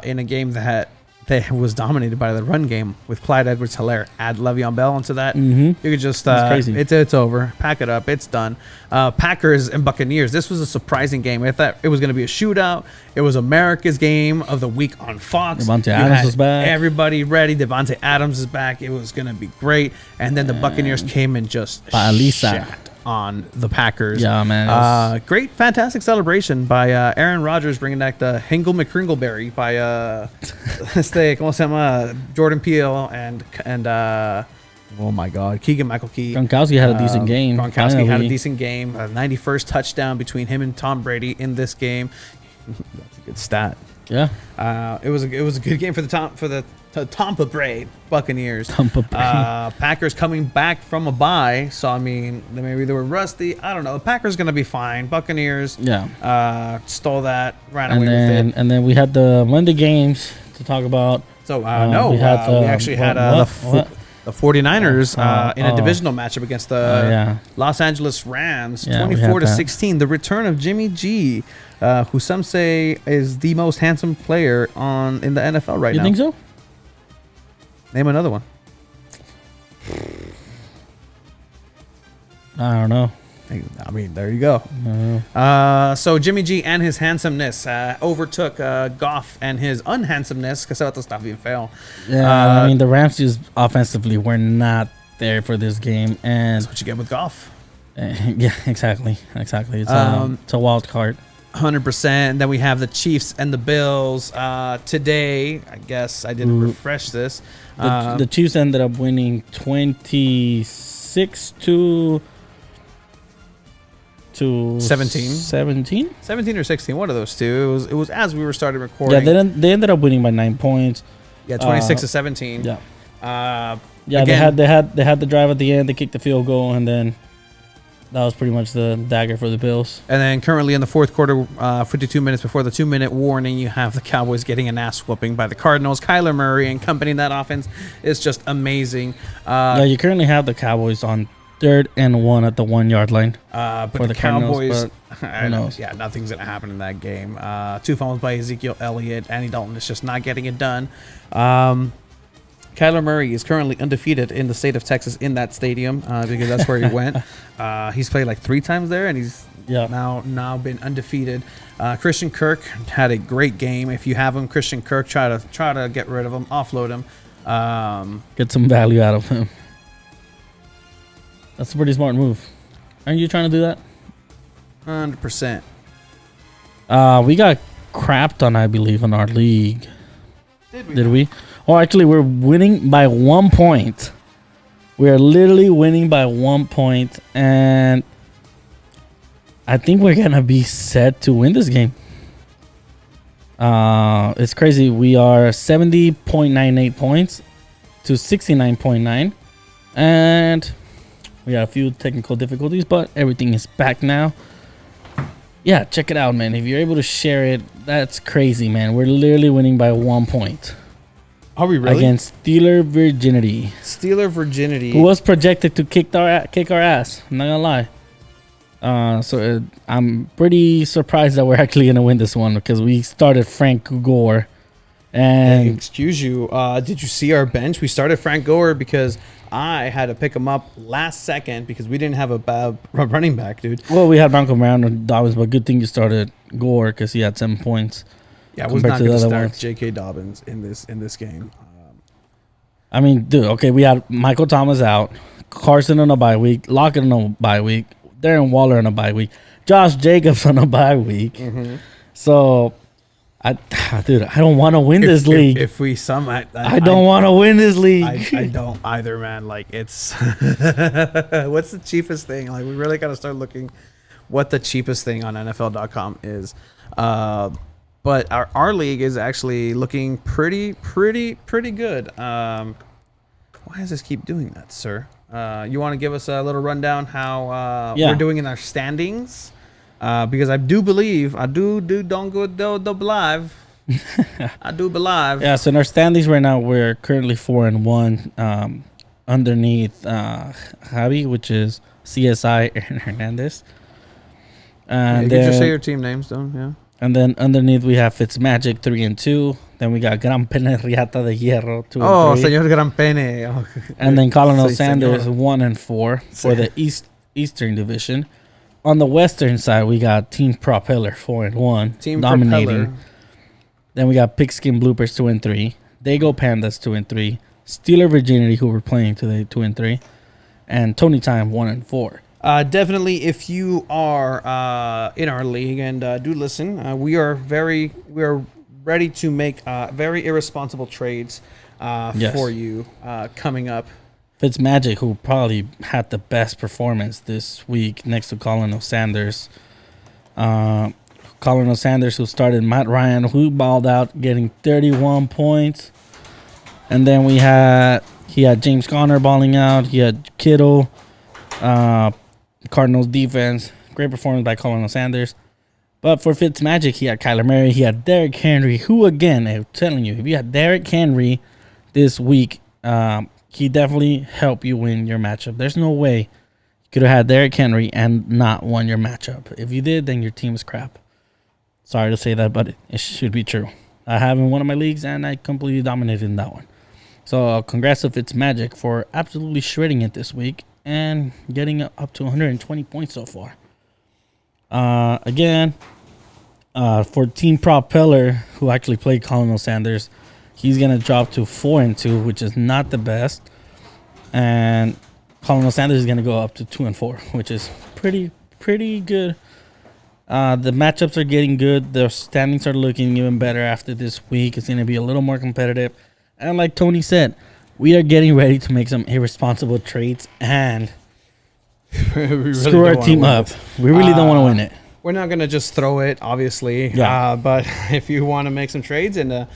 In a game that they was dominated by the run game with Clyde Edwards-Helaire. Add Le'Veon Bell onto that. Mm-hmm. You could just crazy. it's over. Pack it up. It's done. Packers and Buccaneers. This was a surprising game. I thought it was going to be a shootout. It was America's game of the week on Fox. Devontae You Adams had was back. Everybody ready. Devontae Adams is back. It was going to be great. And then the Buccaneers came and just Paliza. shat on the Packers. Yeah, man. Great, fantastic celebration by Aaron Rodgers bringing back the Hingle McCringleberry by ¿cómo se llama? Jordan Peele and oh my God, Keegan-Michael Key. Gronkowski had a decent game. Gronkowski had a decent game. A 91st touchdown between him and Tom Brady in this game. That's a good stat. Yeah. It was a good game for the Tampa Bay Buccaneers. Tampa Bay. Packers coming back from a bye, so I mean maybe they were rusty. I don't know. The Packers gonna be fine. Buccaneers, stole that, ran away with it. And then we had the Monday games to talk about. So we actually had the 49ers in a divisional matchup against the Los Angeles Rams, 24-16. The return of Jimmy G, who some say is the most handsome player in the NFL right now. You think so? Name another one. I don't know. I mean, there you go. So Jimmy G and his handsomeness overtook Goff and his unhandsomeness, que eso está bien feo. Yeah, I mean, the Rams just offensively were not there for this game. And that's what you get with Goff. Yeah, exactly. It's a wild card. 100%. And then we have the Chiefs and the Bills. Today, I guess I didn't refresh this. The Chiefs ended up winning 26 to 17 or 16, one of those two. It was as we were starting recording. Yeah, they ended up winning by 9 points. Yeah, 26 to 17. Yeah. Again, they had the drive at the end. They kicked the field goal, and then that was pretty much the dagger for the Bills. And then currently in the fourth quarter, 52 minutes before the 2-minute warning, you have the Cowboys getting an ass whooping by the Cardinals. Kyler Murray and company in that offense is just amazing. You currently have the Cowboys on 3rd and 1 at the 1 yard line. But for the Cardinals, Cowboys, who knows? Yeah, nothing's going to happen in that game. 2 fumbles by Ezekiel Elliott. Andy Dalton is just not getting it done. Kyler Murray is currently undefeated in the state of Texas in that stadium because that's where he went. He's played like 3 times there, and he's now been undefeated. Christian Kirk had a great game. If you have him, Christian Kirk, try to get rid of him, offload him, get some value out of him. That's a pretty smart move. Aren't you trying to do that? 100%. We got crapped on, I believe, in our league. Did we? Oh, actually, we're winning by 1 point. We are literally winning by 1 point, and I think we're gonna be set to win this game. It's crazy. We are 70.98 points to 69.9, and we got a few technical difficulties, but everything is back now. Yeah, check it out, man. If you're able to share it, that's crazy, man. We're literally winning by 1 point. Are we really? Against Steeler Virginity. Who was projected to kick our ass. I'm not gonna lie. So I'm pretty surprised that we're actually gonna win this one because we started Frank Gore. And hey, excuse you. Did you see our bench? We started Frank Gore because I had to pick him up last second because we didn't have a bad running back, dude. Well, we had Bronco Brown and Dobbins, but good thing you started Gore because he had 7 points. Yeah, I was not going to start J.K. Dobbins in this game. I mean, dude, okay, we had Michael Thomas out, Carson on a bye week, Lockett on a bye week, Darren Waller on a bye week, Josh Jacobs on a bye week. Mm-hmm. So, I don't want to win this league. If we sum it, I don't want to win this league. I don't either, man. Like, it's what's the cheapest thing? Like, we really got to start looking what the cheapest thing on NFL.com is. But our league is actually looking pretty good. Why does this keep doing that, sir? You want to give us a little rundown how we're doing in our standings? Because I do believe I do believe. I do believe. Yeah. So in our standings right now, we're currently 4-1. Underneath Javi, which is CSI Aaron Hernandez. And you can just say your team names, though. Yeah. And then underneath we have Fitzmagic 3-2. Then we got Gran Pene Riata de Hierro 2 Oh, and 3. señor Gran Pene. Oh. And then Colonel Sí, Sanders señor. 1 and 4 for the Eastern Division. On the Western side, we got Team Propeller 4 and 1, Team dominating. Propeller. Then we got Pigskin Bloopers 2 and 3, Dago Pandas 2 and 3, Steeler Virginity, who we're playing today, 2 and 3, and Tony Time 1 and 4. Definitely, if you are in our league and do listen, we are ready to make very irresponsible trades Yes. for you coming up. Fitzmagic, who probably had the best performance this week next to Colonel Sanders. Colonel Sanders, who started Matt Ryan, who balled out, getting 31 points. And then he had James Conner balling out. He had Kittle, Cardinals defense. Great performance by Colonel Sanders. But for Fitzmagic, he had Kyler Murray. He had Derrick Henry, who, again, I'm telling you, if you had Derrick Henry this week, he definitely helped you win your matchup. There's no way you could have had Derrick Henry and not won your matchup. If you did, then your team is crap. Sorry to say that, but it should be true. I have in one of my leagues, and I completely dominated in that one. So congrats to Fitzmagic for absolutely shredding it this week and getting up to 120 points so far. Again, for Team Propeller, who actually played Colonel Sanders, he's going to drop to 4 and 2, which is not the best. And Colonel Sanders is going to go up to 2 and 4, which is pretty good. The matchups are getting good. The standings are looking even better after this week. It's going to be a little more competitive. And like Tony said, we are getting ready to make some irresponsible trades and Really screw our team up. We really don't want to win it. We're not gonna just throw it, obviously. Yeah. But if you want to make some trades and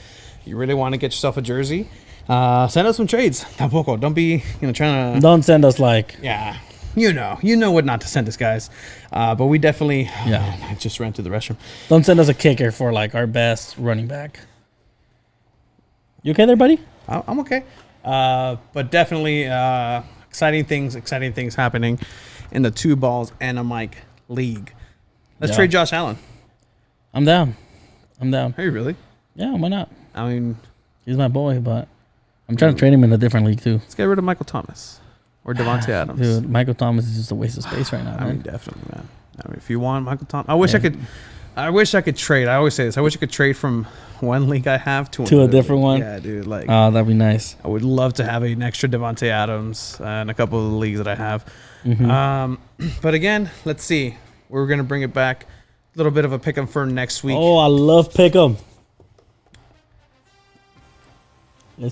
you really want to get yourself a jersey, send us some trades. Tampoco. Don't be trying to. Don't send us like... Yeah. You know what not to send us, guys. But we definitely. Yeah. I just ran to the restroom. Don't send us a kicker for like our best running back. You okay there, buddy? I'm okay. But definitely exciting things happening in the 2 balls and a mic league. Let's Yeah. trade Josh Allen. I'm down. Are you really? Yeah, why not? I mean, He's my boy, but I'm trying to trade him in a different league too. let's get rid of Michael Thomas or Devontae Adams. Dude, Michael Thomas is just a waste of space right now, I mean, man. definitely, man. I mean, if you want Michael Thomas, I wish I could trade. I always say this. I wish I could trade from one league I have to To a another different league. one? Yeah, dude. Like, Oh, that'd be nice. I would love to have an extra Devontae Adams in a couple of the leagues that I have. Mhm. But again, let's see. We're gonna bring it back. A little bit of a pick 'em for next week. Oh, I love Pick'em.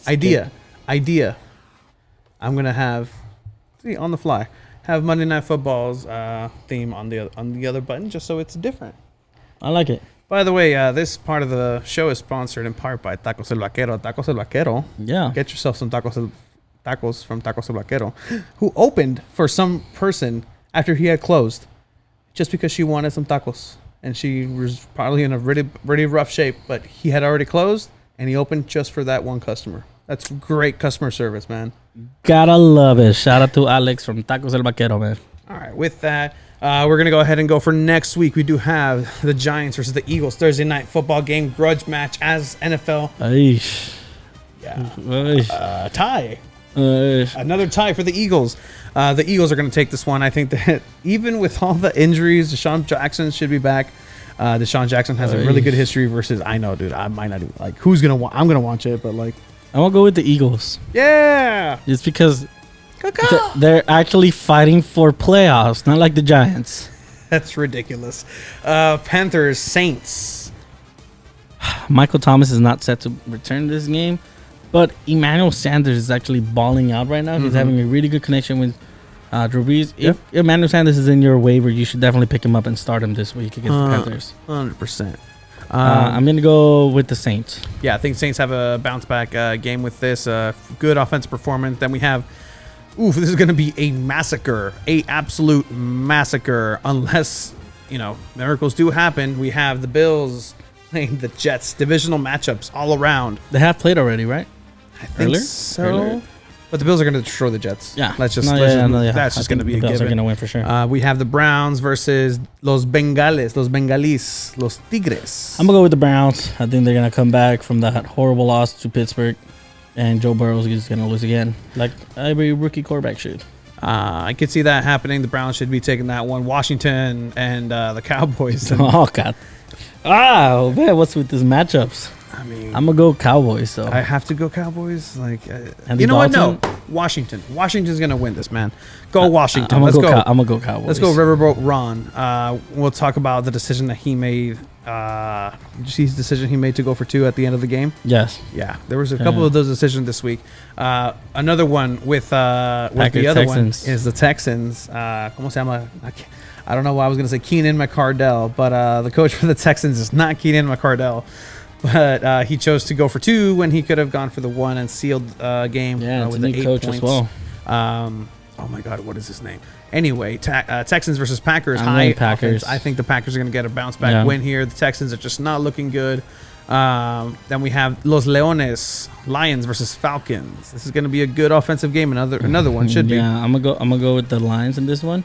Idea. I'm gonna have on the fly have Monday Night Football's theme on the other button just so it's different. I like it. By the way, this part of the show is sponsored in part by Tacos El Vaquero. Tacos El Vaquero. Yeah. Get yourself some tacos from Tacos El Vaquero, who opened for some person after he had closed, just because she wanted some tacos, and she was probably in a really rough shape. But he had already closed, and he opened just for that one customer. That's great customer service, man. Gotta love it. Shout out to Alex from Tacos El Vaquero, man. All right, with that, we're going to go ahead and go for next week. We do have the Giants versus the Eagles Thursday night football game, grudge match as NFL. Aish. Yeah. Aish. Tie. Aish. Another tie for the Eagles. The Eagles are going to take this one. I think that even with all the injuries, Deshaun Jackson should be back. Deshaun Jackson has a really good history versus, I know, dude, I might not even, like, who's going to I'm going to watch it, but, like. I'm gonna go with the Eagles. Yeah. It's because they're actually fighting for playoffs, not like the Giants. That's ridiculous. Panthers, Saints. Michael Thomas is not set to return this game, but Emmanuel Sanders is actually balling out right now. He's having a really good connection with Drew Brees. If Emmanuel Sanders is in your waiver, you should definitely pick him up and start him this week against the Panthers. 100%. I'm going to go with the Saints. Yeah, I think Saints have a bounce back game with this. Good offensive performance. Then we have, this is going to be a massacre, a absolute massacre. Unless, miracles do happen. We have the Bills playing the Jets. Divisional matchups all around. They have played already, right? I think Earlier? so. Earlier? But the Bills are going to destroy the Jets. Yeah. That's just going to be a Bills given. are going to win for sure. We have the Browns versus los Bengalis, los Tigres. I'm going to go with the Browns. I think they're going to come back from that horrible loss to Pittsburgh. And Joe Burrow is going to lose again. Like every rookie quarterback should. I could see that happening. The Browns should be taking that one. Washington and the Cowboys. Oh, God. Oh, man. What's with these matchups? I mean, I'm going to go Cowboys, so. I have to go Cowboys. Like, Andy you know what? Dalton? No, Washington. Washington's gonna win this, man. Go Washington. I'm Let's go. I'm gonna go Cowboys. Let's go Riverboat Ron. We'll talk about the decision that he made. Did you see his decision he made to go for 2 at the end of the game? Yes. Yeah, there was a couple of those decisions this week. Another one with the other Texans. one is the Texans. ¿Cómo se llama? I don't know why I was gonna say Keenan McCardell, but the coach for the Texans is not Keenan McCardell. But he chose to go for 2 when he could have gone for the 1 and sealed game with the 8 coach points. as well. Oh my God, what is his name? Anyway, Texans versus Packers. Packers. Offense. I think the Packers are going to get a bounce back win here. The Texans are just not looking good. Then we have Los Leones, Lions versus Falcons. This is going to be a good offensive game. Another one should be. Yeah, I'm gonna go with the Lions in this one.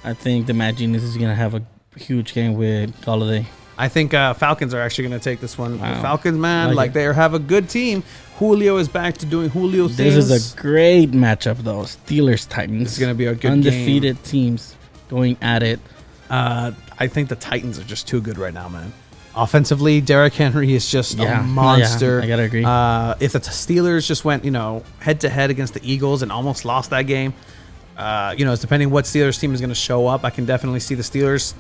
I think the Mad Genius is gonna have a huge game with Galladay. I think Falcons are actually going to take this one. Wow. The Falcons, man, they have a good team. Julio is back to doing Julio things. This is a great matchup, though. Steelers Titans. It's going to be a good undefeated game. teams going at it. I think the Titans are just too good right now, man. Offensively, Derrick Henry is just a monster. Yeah, I gotta agree. If the Steelers just went, head to head against the Eagles and almost lost that game, it's depending what Steelers team is going to show up. I can definitely see the Steelers,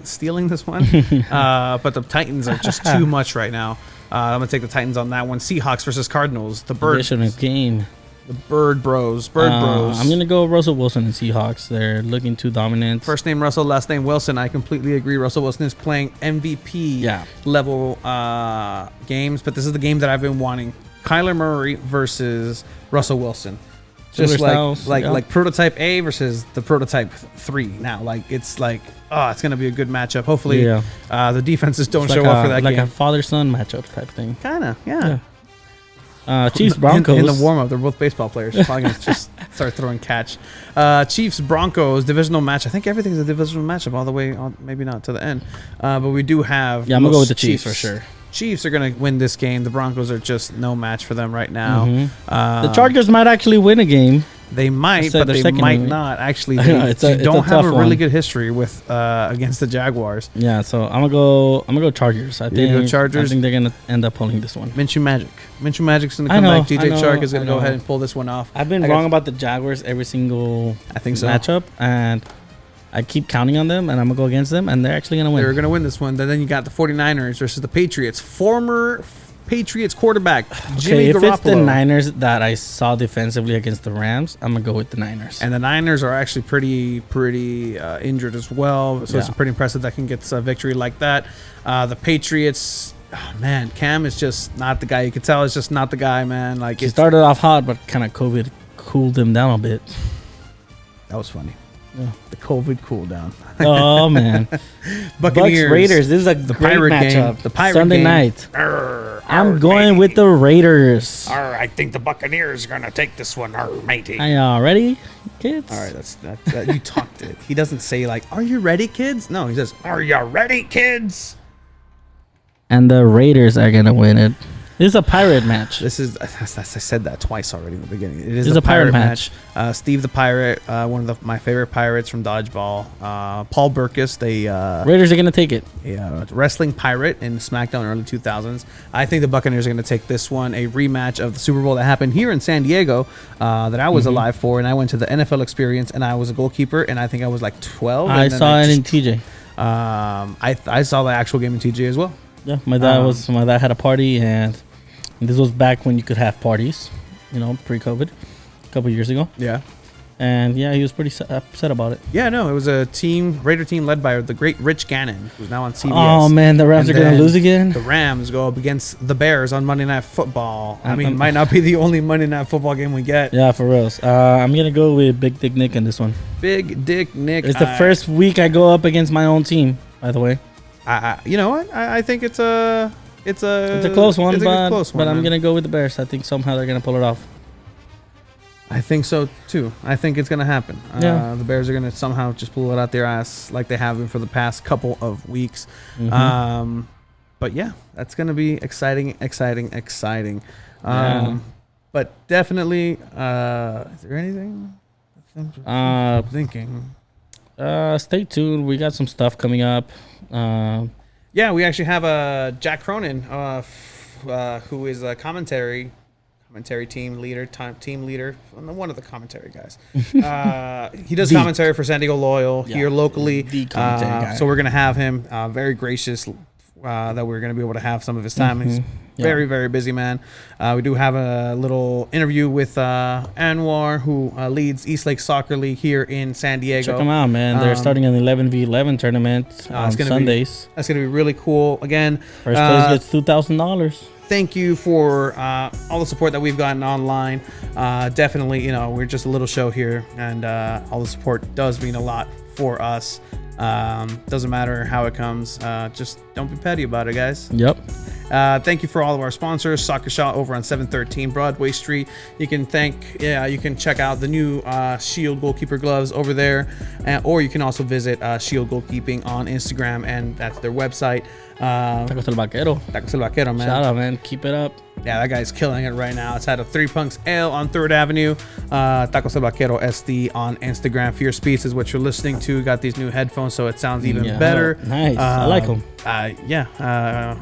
stealing this one. But the Titans are just too much right now. I'm going to take the Titans on that one. Seahawks versus Cardinals. The game. The Bird Bros. Bros. I'm going to go Russell Wilson and Seahawks. They're looking too dominant. First name Russell, last name Wilson. I completely agree. Russell Wilson is playing MVP level games, but this is the game that I've been wanting. Kyler Murray versus Russell Wilson. Just like prototype A versus the prototype 3 now. It's gonna be a good matchup. Hopefully, the defenses don't show up for that game. Like a father-son matchup type thing. Kinda, yeah. Chiefs Broncos in the warm-up. They're both baseball players. Probably gonna just start throwing catch. Chiefs Broncos divisional match. I think everything's a divisional matchup all the way on, maybe not to the end. But we do have. Yeah, I'm gonna go with the Chiefs for sure. Chiefs are going to win this game. The Broncos are just no match for them right now. The Chargers might actually win a game. They might, but they might not. Actually, they don't have a really good history with against the Jaguars. Yeah, so I'm gonna go Chargers. I think they're gonna end up pulling this one. Minshew Magic's gonna come back. DJ Chark is gonna go ahead and pull this one off. I've been wrong about the Jaguars every single matchup, and I keep counting on them, and I'm going to go against them, and they're actually going to win. They're going to win this one. Then you got the 49ers versus the Patriots. Former Patriots quarterback, Jimmy Garoppolo. If it's the Niners that I saw defensively against the Rams, I'm going to go with the Niners. And the Niners are actually pretty injured as well, so it's pretty impressive that can get a victory like that. The Patriots, man, Cam is just not the guy. You could tell it's just not the guy, man. He started off hot, but kind of COVID cooled him down a bit. That was funny. Yeah. The COVID cool down. Oh man, Buccaneers, Bucks Raiders. This is a great pirate matchup. Game. The pirate Sunday game. night. I'm going with the Raiders. I think the Buccaneers are gonna take this one, matey. Are y'all ready, kids? All right, that's you talked it. He doesn't say like, "Are you ready, kids?" No, he says, "Are you ready, kids?" And the Raiders are gonna win it. This is a pirate match. I said that twice already in the beginning. It is a pirate match. Steve the Pirate, one of my favorite pirates from Dodgeball. Paul Burkus, Raiders are going to take it. Wrestling pirate in SmackDown early 2000s. I think the Buccaneers are going to take this one, a rematch of the Super Bowl that happened here in San Diego that I was alive for, and I went to the NFL experience, and I was a goalkeeper, and I think I was like 12. I saw it in TJ. I saw the actual game in TJ as well. Yeah, my dad had a party, and this was back when you could have parties, pre-COVID, a couple years ago. Yeah. And yeah, he was pretty upset about it. Yeah, no, it was a Raider team led by the great Rich Gannon, who's now on CBS. Oh man, the Rams are going to lose again. The Rams go up against the Bears on Monday Night Football. I mean, it might not be the only Monday Night Football game we get. Yeah, for real. I'm going to go with Big Dick Nick in this one. Big Dick Nick. It's the first week I go up against my own team, by the way. You know what? I think it's a close one, but I'm going to go with the Bears. I think somehow they're going to pull it off. I think so too. I think it's gonna happen. Yeah. The Bears are gonna somehow just pull it out their ass like they have been for the past couple of weeks. Mhm. But yeah, that's gonna be exciting. Yeah. But definitely, is there anything? I'm thinking. Stay tuned. We got some stuff coming up. Yeah, we actually have Jack Cronin, who is a commentary team leader, one of the commentary guys. He does commentary for San Diego Loyal here locally. The commentary guy. So we're gonna have him. Very gracious that we're gonna be able to have some of his time. He's very, very busy man. We do have a little interview with Anwar, who leads East Lake Soccer League here in San Diego. Check them out, man. They're starting an 11v11 tournament on Sundays. That's gonna be really cool. Again, First place gets $2,000. thank you for all the support that we've gotten online. Definitely, we're just a little show here, and all the support does mean a lot for us. Doesn't matter how it comes. Just don't be petty about it, guys. Yep. Thank you for all of our sponsors. Soccer Shot over on 713 Broadway Street. You can check out the new Shield goalkeeper gloves over there, or you can also visit Shield Goalkeeping on Instagram, and that's their website. Tacos El Vaquero. Tacos El Vaquero, man. Shout out, man. Keep it up. Yeah, that guy's killing it right now. It's at a 3 Punks Ale on 3rd Avenue. Tacos El Vaquero SD on Instagram. Fear Speech is what you're listening to. Got these new headphones, so it sounds even better. Nice. I like them.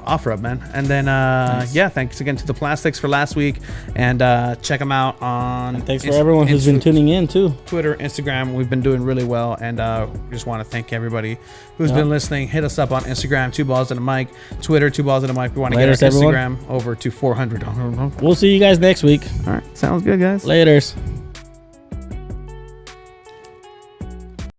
Offer up, man. And then, Nice. Thanks again to the Plastics for last week. And check them out on Thanks for everyone who's been tuning in, too. Twitter, Instagram. We've been doing really well. And we just want to thank everybody who's been listening. Hit us up on Instagram, 2 Balls and a Mic. Twitter, 2 Balls and a Mic. We want to get our Instagram over to 400. We'll see you guys next week. All right. Sounds good, guys. Laters.